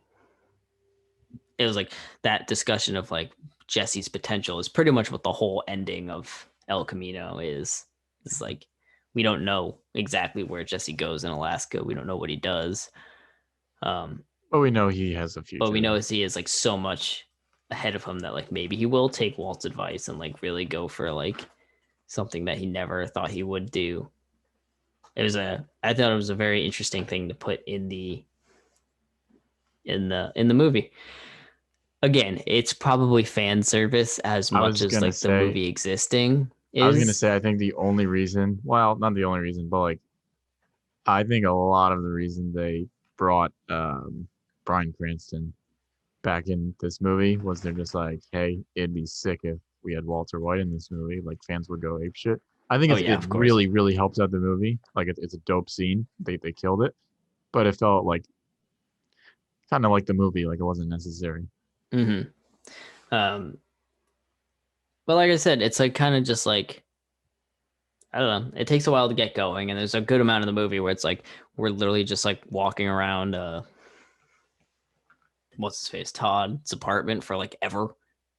it was like that discussion of like Jesse's potential is pretty much what the whole ending of El Camino is. It's like we don't know exactly where Jesse goes in Alaska. We don't know what he does. Um, but we know he has a but we future know there. is he is like so much ahead of him that like maybe he will take Walt's advice and like really go for like something that he never thought he would do. I thought it was a very interesting thing to put in the movie. Again, it's probably fan service as I much was as gonna like the say, movie existing is. I think the only reason, well, not the only reason, but like, I think a lot of the reason they brought Bryan Cranston back in this movie was they're just like, hey, it'd be sick if we had Walter White in this movie. Like fans would go ape shit. I think Oh yeah, it of course. really really helps out the movie. Like it's a dope scene. They killed it, but it felt like kind of like the movie. Like it wasn't necessary. Mm-hmm. Um, But like I said, it's like kind of just like I don't know. It takes a while to get going, and there's a good amount of the movie where it's like we're literally just like walking around what's his face Todd's apartment for like ever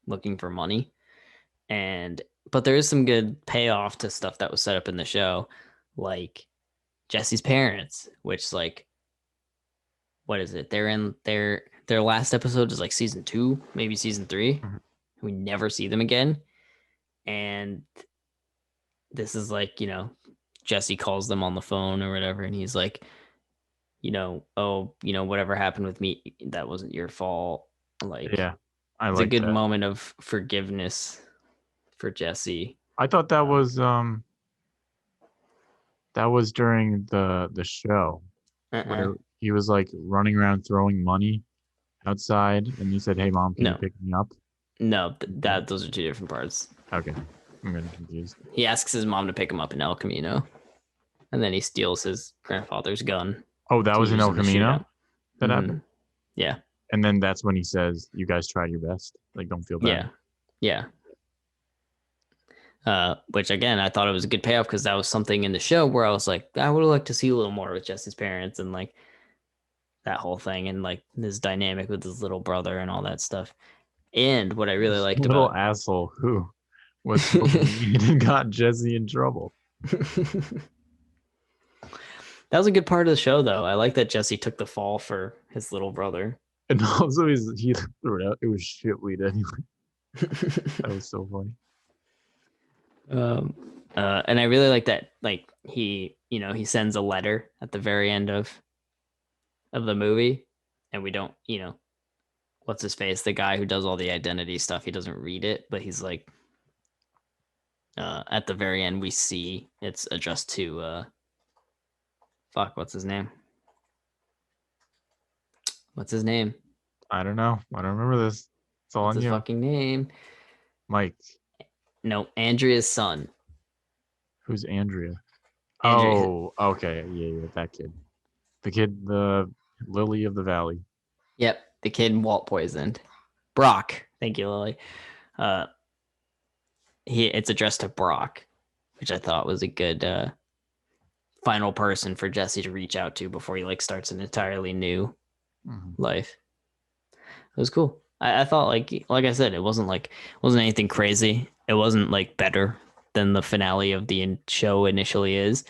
looking for money. And but there is some good payoff to stuff that was set up in the show, like Jesse's parents, which like what is it? They're in their last episode is like season 2, maybe season 3. Mhm. We never see them again. And this is like, Jesse calls them on the phone or whatever, and he's like, oh, whatever happened with me, that wasn't your fault. Like, Yeah, I it's a like good that. moment of forgiveness for Jesse. I thought that was during the show Uh-uh. where he was like running around throwing money outside, and he said, "Hey, mom, can you No, pick me up?" no, that those are two different parts. Okay, I'm getting confused. He asks his mom to pick him up in El Camino, and then he steals his grandfather's gun Oh, that to was in use El in the Camino shootout. that Mm-hmm. happened, Yeah, and then that's when he says, "You guys tried your best. Like, don't feel bad." yeah, yeah. Which again, I thought it was a good payoff because that was something in the show where I was like, I would have liked to see a little more with Jesse's parents and like that whole thing and like his dynamic with his little brother and all that stuff. And what I really liked Little about asshole who was smoking weed and got Jesse in trouble. that was a good part of the show, though. I like that Jesse took the fall for his little brother. And also, he threw it out. It was shit weed anyway. That was so funny. um, and I really like that. Like he sends a letter at the very end of the movie, and we don't, what's his face, the guy who does all the identity stuff. He doesn't read it, but he's like, at the very end, we see it's addressed to fuck, what's his name? What's his name? I don't know. I don't remember this. It's all What's on his you, fucking name? Mike. No, Andrea's son. Who's Andrea? Andrea. Oh, okay. Yeah, that kid. The kid, the Lily of the Valley. Yep, the kid Walt poisoned. Brock. Thank you, Lily. Uh, it's addressed to Brock, which I thought was a good final person for Jesse to reach out to before he like starts an entirely new Mhm. life. It was cool. I thought like I said, it wasn't anything crazy. It wasn't like better than the finale of the show initially is.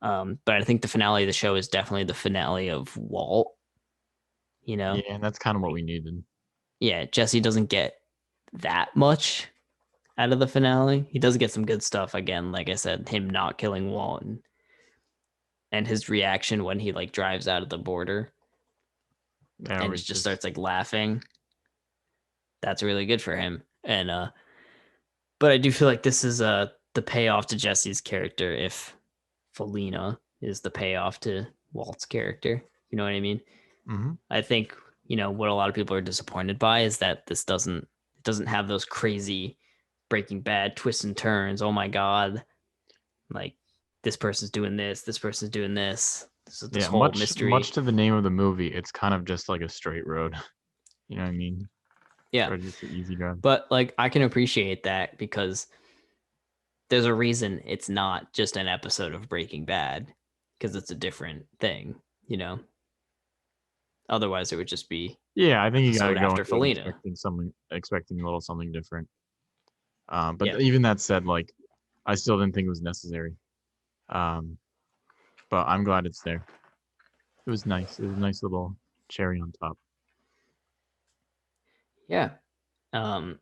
But I think the finale of the show is definitely the finale of Walt. You know, Yeah, and that's kind of what like we needed. yeah, Jesse doesn't get that much out of the finale. He does get some good stuff again. Like I said, him not killing Walt and his reaction when he like drives out of the border Yeah, and we just just starts like laughing. That's really good for him. And but I do feel like this is the payoff to Jesse's character if Felina is the payoff to Walt's character. You know what I mean? hmm I think, what a lot of people are disappointed by is that it doesn't have those crazy Breaking Bad twists and turns. Oh my god, like this person's doing this person's doing this yeah, whole much mystery. to the name of the movie, it's kind of just like a straight road. You know what I mean? Yeah, Or just an easy drive. but like I can appreciate that because there's a reason it's not just an episode of Breaking Bad because it's a different thing, you know. Otherwise, it would just be Yeah, I think you gotta episode go after into it Felina. expecting a little something different. Yeah, But even that said, like, I still didn't think it was necessary. Um, but I'm glad it's there. It was nice. It was a nice little cherry on top. yeah. Um.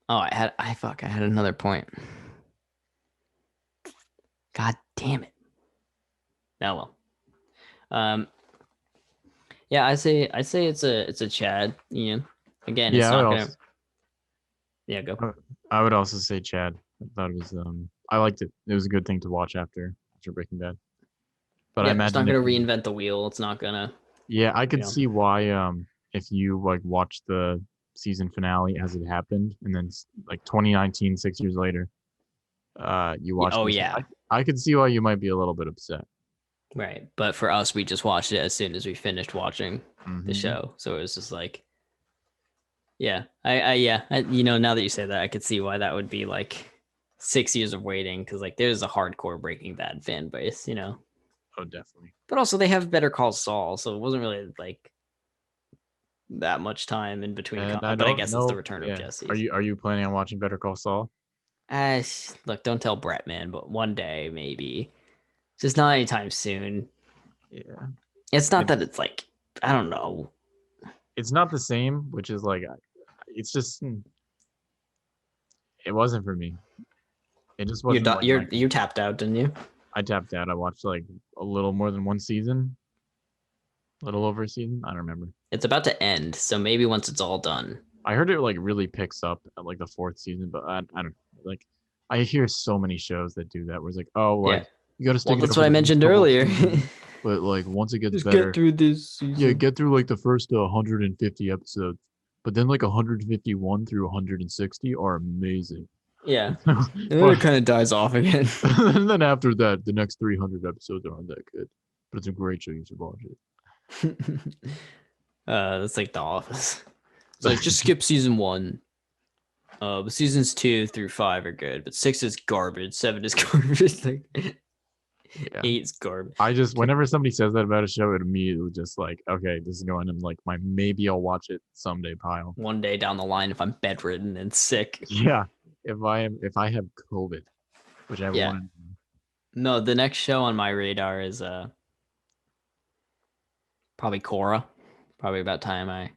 Oh, I had another point. God damn it. Oh well. Um. Yeah, I say it's a Chad. Again, it's Yeah, not gonna. Yeah, go. I I would also say Chad. I thought it was I liked it. It was a good thing to watch after Breaking Bad. But I Yeah, it's not imagine if gonna you reinvent the wheel. It's not gonna. yeah, I You could know. see why if you like watch the season finale as it happened and then like 2019, 6 years later, you Yeah. watch Oh this. yeah. I could see why you might be a little bit upset. Right. But for us, we just watched it as soon as we finished watching the hmm show, so it was just like Yeah. Now that you say that, I could see why that would be like 6 years of waiting because like there's a hardcore Breaking Bad fan base. Oh, definitely. But also they have Better Call Saul, so it wasn't really like that much time in between. And I But I don't guess it's the know. return of Yeah. Jesse. Are you planning on watching Better Call Saul? Look, don't tell Brett, man, but one day maybe. Just not anytime soon. Yeah. It's not that It's it's like I don't know. it's not the same, which is like it's just it wasn't for me. It just You're wasn't do- like my you're cup. you tapped out, didn't you? I tapped out. I watched like a little more than one season, a little over a season. I don't remember. It's about to end, so maybe once it's all done. I heard it like really picks up at like the fourth season, but I don't like. I hear so many shows that do that where it's like, oh, Yeah. like you got to Well, stick it that's out what for I the first mentioned couple of earlier. seasons, but like once it gets Just get better, through this yeah, season. get through like the first 150 episodes, but then like 151 through 160 are amazing. Yeah. And then Well, it kind of dies off again. and then after that, the next 300 episodes aren't that good, but it's a great show. You should watch That's like The Office. It's like just it. skip season one. But seasons 2 through 5 are good, but 6 is garbage. 7 is garbage. Like Yeah. 8 is garbage. I just whenever somebody says that about a show, it immediately just like, okay, this is going in like my maybe I'll watch it someday pile. One day down the line, if I'm bedridden and sick. Yeah, if I have COVID, which I have Yeah. one. No, the next show on my radar is probably Korra. Probably about time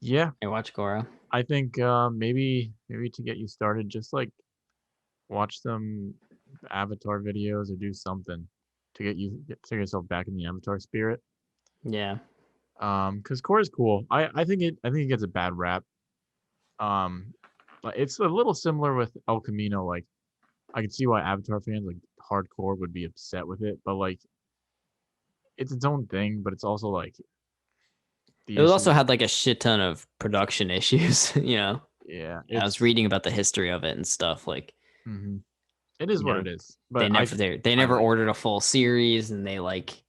Yeah, I watch Korra. I think maybe to get you started, just like watch some Avatar videos or do something to get yourself back in the Avatar spirit. Yeah. Because core is cool. I think it gets a bad rap. But it's a little similar with El Camino. Like I can see why Avatar fans like hardcore would be upset with it, but like it's its own thing. But it's also like the It also issue. had like a shit ton of production issues. Yeah, I was it's reading about the history of it and stuff. Like, mhm. It is you what know, it is. they But I never they I never like ordered a full series and they like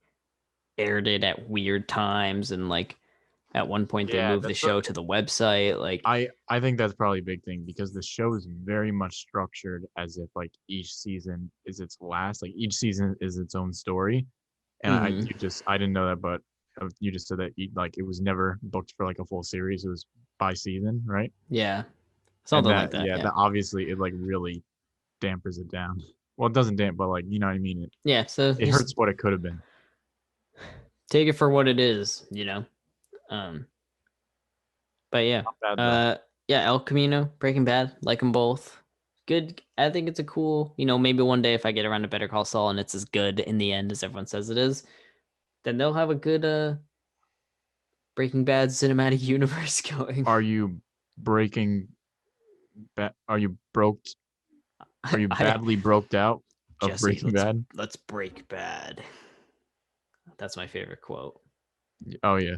aired it at weird times and like at one point they yeah, moved the show to the website. Like, I think that's probably a big thing because the show is very much structured as if like each season is its last, like each season is its own story. And mhm, I didn't know that, but you just said that like it was never booked for like a full series. It was by season, right? yeah, And something like that. that Yeah, obviously it like really dampers it down. Well, it doesn't damp, but like you know what I mean. yeah. So It just hurts what it could have been. take it for what it is. Um, but yeah, Not bad though. uh, yeah, El Camino, Breaking Bad, like them both. Good. I think it's a cool. Maybe one day if I get around to Better Call Saul and it's as good in the end as everyone says it is, then they'll have a good Breaking Bad cinematic universe going. Are you breaking? Are you broke? Are you I badly broked out of Jesse, Breaking Bad? let's break bad. That's my favorite quote. Oh yeah.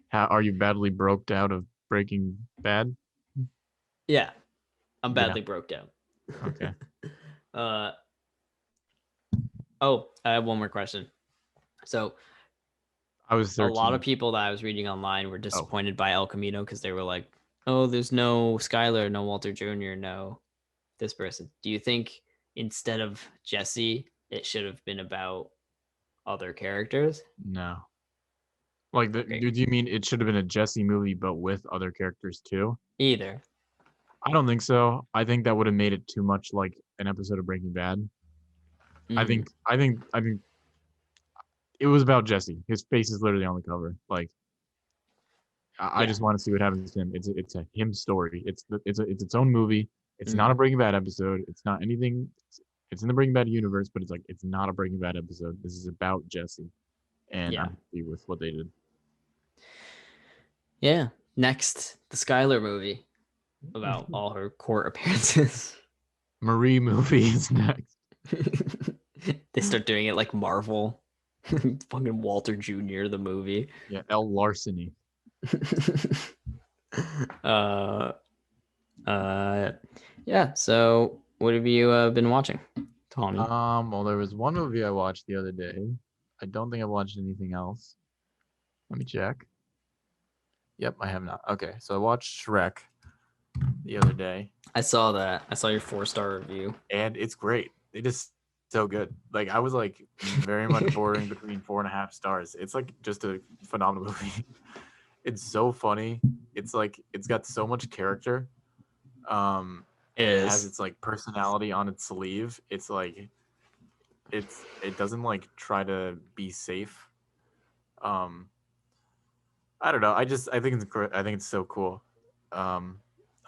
How are you badly broked out of Breaking Bad? Yeah, I'm Yeah. badly broke down. Okay. uh oh, I have one more question. So I was a lot of 13. people that I was reading online were Oh, disappointed by El Camino because they were like, "Oh, there's no Skylar, no Walter Jr., no this person." Do you think instead of Jesse, it should have been about other characters? no. Like, Okay, do you mean it should have been a Jesse movie, but with other characters too? either. I don't think so. I think that would have made it too much like an episode of Breaking Bad. Mm-hmm. I think it was about Jesse. His face is literally on the cover. Like, I Yeah. just want to see what happens to him. It's a him story. It's its own movie. It's not Mm-hmm. a Breaking Bad episode. It's not anything. It's in the Breaking Bad universe, but it's not a Breaking Bad episode. This is about Jesse, and Yeah. I'm happy with what they did. Yeah. Next, the Skylar movie about all her court appearances. Marie movie is next. They start doing it like Marvel. Fucking Walter Jr. the movie. Yeah, L. Larceny. uh uh yeah, so what have you been watching, Tommy? Well, there was one movie I watched the other day. I don't think I watched anything else. Let me check. Yep, I have not. Okay, so I watched Shrek the other day, I saw that. I saw your 4-star review. and it's great. It is so good. Like I was like very much bordering between 4.5 stars. It's like just a phenomenal movie. It's so funny. It's like it's got so much character. It And it has is. its like personality on its sleeve. It's like it doesn't like try to be safe. Um, I don't know. I think it's great. I think it's so cool. Um,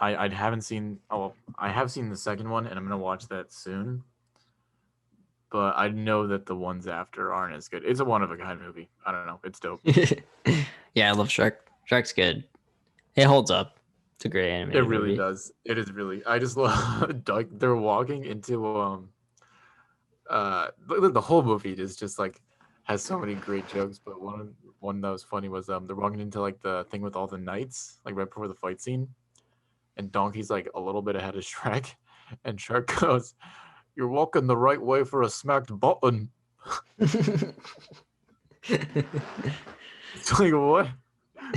I haven't seen. Oh, I have seen the second one, and I'm gonna watch that soon. But I know that the ones after aren't as good. It's a one of a kind movie. I don't know. It's dope. Yeah, I love Shrek. Shrek's good. It holds up. It's a great It animated really movie. does. It is really. I just love like they're walking into the whole movie is just like has so many great jokes. But one that was funny was they're walking into like the thing with all the knights like right before the fight scene, and Donkey's like a little bit ahead of Shrek, and Shrek goes, "You're walking the right way for a smacked button." It's like what?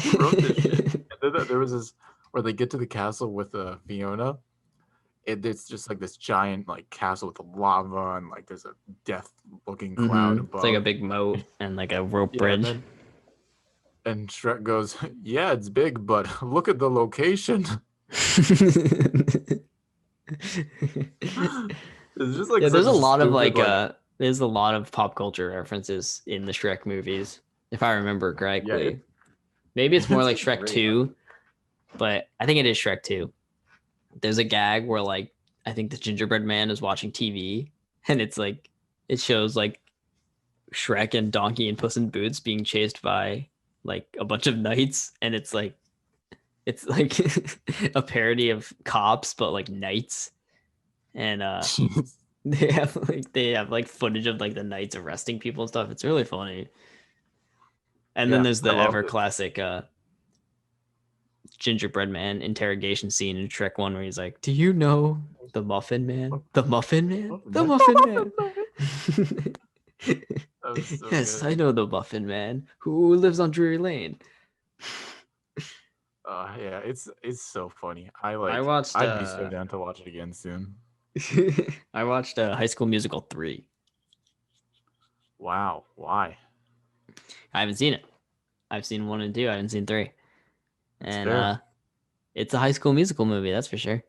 Who wrote this shit? And then there was this where they get to the castle with Fiona. It's just like this giant like castle with lava and like there's a death looking cloud It's like a above. big moat and like a rope Yeah, bridge. and Shrek goes, "Yeah, it's big, but look at the location." It's just like Yeah, there's such a a lot of stupid like like there's a lot of pop culture references in the Shrek movies, if I remember yeah, correctly. Maybe it's more it's like just Shrek great. 2, but I think it is Shrek 2. There's a gag where like I think the gingerbread man is watching TV and it's like it shows like Shrek and Donkey and Puss in Boots being chased by like a bunch of knights and it's like a parody of cops but like knights and Jeez. they have like footage of like the knights arresting people and stuff. It's really funny. And then Yeah, there's I the loved ever it. classic gingerbread man interrogation scene in Shrek 1 where he's like, "Do you know the Muffin Man? The Muffin Man? The Muffin Man." That was so Yes, good. I know the Muffin Man who lives on Drury Lane. Yeah, it's so funny. I watched I'd be so down to watch it again soon. I watched High School Musical 3. Wow, why? I haven't seen it. I've seen 1 and 2. I haven't seen 3. It's And fair. it's a High School Musical movie, that's for sure.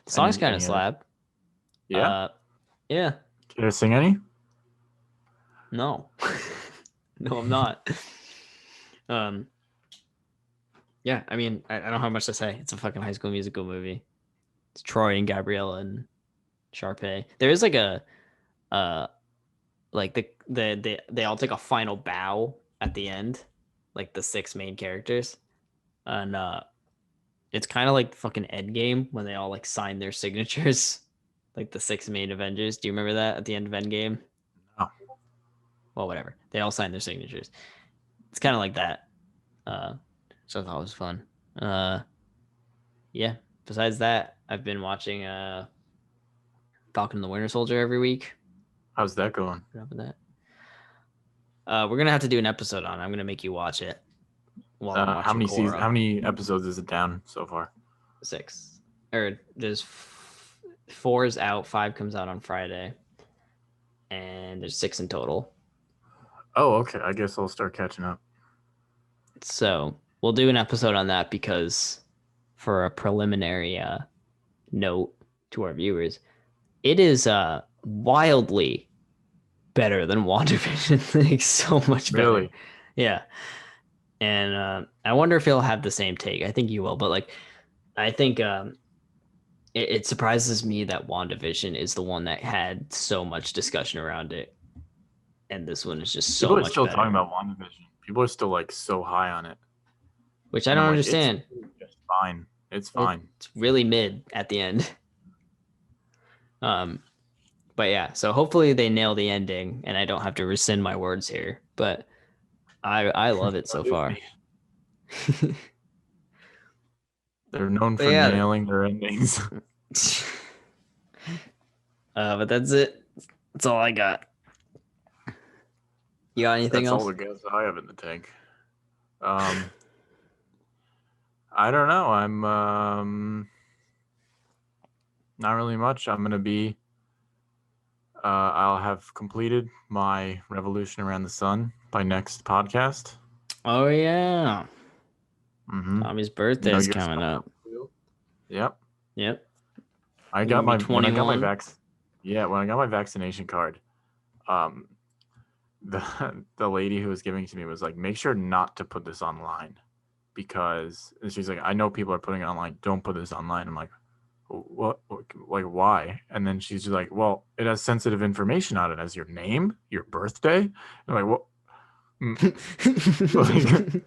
The songs kind of Any other? slap. Yeah. Uh yeah. Care to sing any? No. No, I'm not. Um yeah, I mean, I don't have much to say. It's a fucking High School Musical movie. It's Troy and Gabriella and Sharpay. There is like a uh like they all take a final bow at the end, like the 6 main characters. And it's kind of like fucking Endgame when they all like sign their signatures, like the 6 main Avengers. Do you remember that at the end of Endgame? No. Well, whatever. They all sign their signatures. It's kind of like that. Uh, so I thought it was fun. Uh, yeah. Besides that, I've been watching Falcon and the Winter Soldier every week. How's that going? What happened that? We're gonna have to do an episode on it. I'm gonna make you watch it while I'm How watching many seasons? Korra. How many episodes is it down so far? 6. Or there's 4 is out, 5 comes out on Friday, and there's 6 in total. Oh, okay. I guess I'll start catching up. So we'll do an episode on that because for a preliminary note to our viewers, it is wildly better than WandaVision. Like so much better. Really? Yeah. And I wonder if he'll have the same take. I think you will, but like I think it surprises me that WandaVision is the one that had so much discussion around it. And this one is just so People are much still talking better. about WandaVision. People are still like so high on it, Which I and don't I'm like, it's understand. just fine. It's fine. It's really mid at the end. Um, but yeah, so hopefully they nail the ending and I don't have to rescind my words here. But I love it so Believe far. me, they're known But for yeah, nailing their endings. but that's it. That's all I got. You got anything That's all else? the gas I have in the tank. Um, I don't know. I'm not really much. I'm gonna be. I'll have completed my revolution around the sun by next podcast. Oh yeah, Mm-hmm. Tommy's You birthday know is yours coming coming up. up too. Yep. Yep. I You got gonna be my when I got my 21? vax. Yeah, when I got my vaccination card, um, the the lady who was giving it to me was like, make sure not to put this online because and she's like, I know people are putting it online. Don't put this online. I'm like, what? Like why? And then she's just like, well, it has sensitive information on it as your name, your birthday. I'm like, what? Like,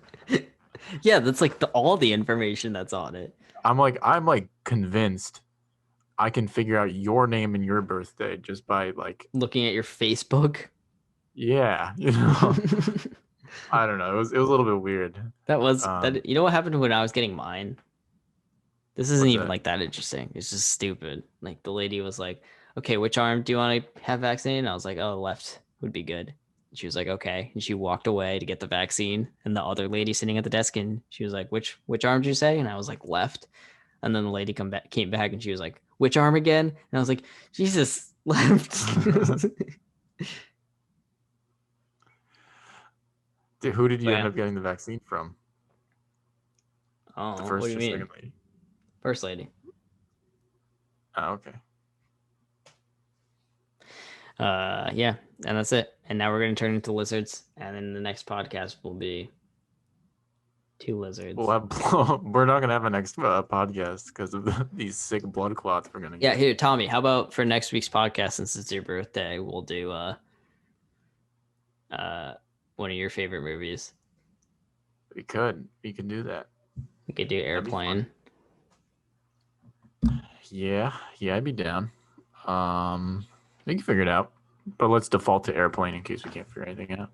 Yeah, that's like all the information that's on it. I'm like convinced I can figure out your name and your birthday just by like, Looking at your Facebook. yeah, you know. I don't know. It was a little bit weird. That was Um, that. You know what happened when I was getting mine? This isn't what's even that? like that interesting. It's just stupid. Like the lady was like, "Okay, which arm do you want to have vaccinated?" And I was like, "Oh, left would be good." And she was like, "Okay," and she walked away to get the vaccine. And the other lady sitting at the desk, and she was like, "Which arm did you say?" And I was like, "Left." And then the lady came back, and she was like, "Which arm again?" And I was like, "Jesus, left." Dude, who did But you end yeah, up getting the vaccine from? The oh, what do first you or mean, second lady? first lady? Oh, okay. Yeah, and that's it. And now we're gonna turn into lizards, and then the next podcast will be two We'll lizards. have we're not gonna have a next podcast because of these sick blood clots we're gonna Yeah, get. here, Tommy. How about for next week's podcast, since it's your birthday, we'll do uh one of your favorite movies. We could do that. We could do That'd be fun. Airplane. Yeah, I'd be down. We can figure it out, but let's default to airplane in case we can't figure anything out.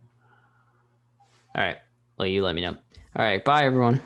All right. Well, you let me know. All right. Bye, everyone.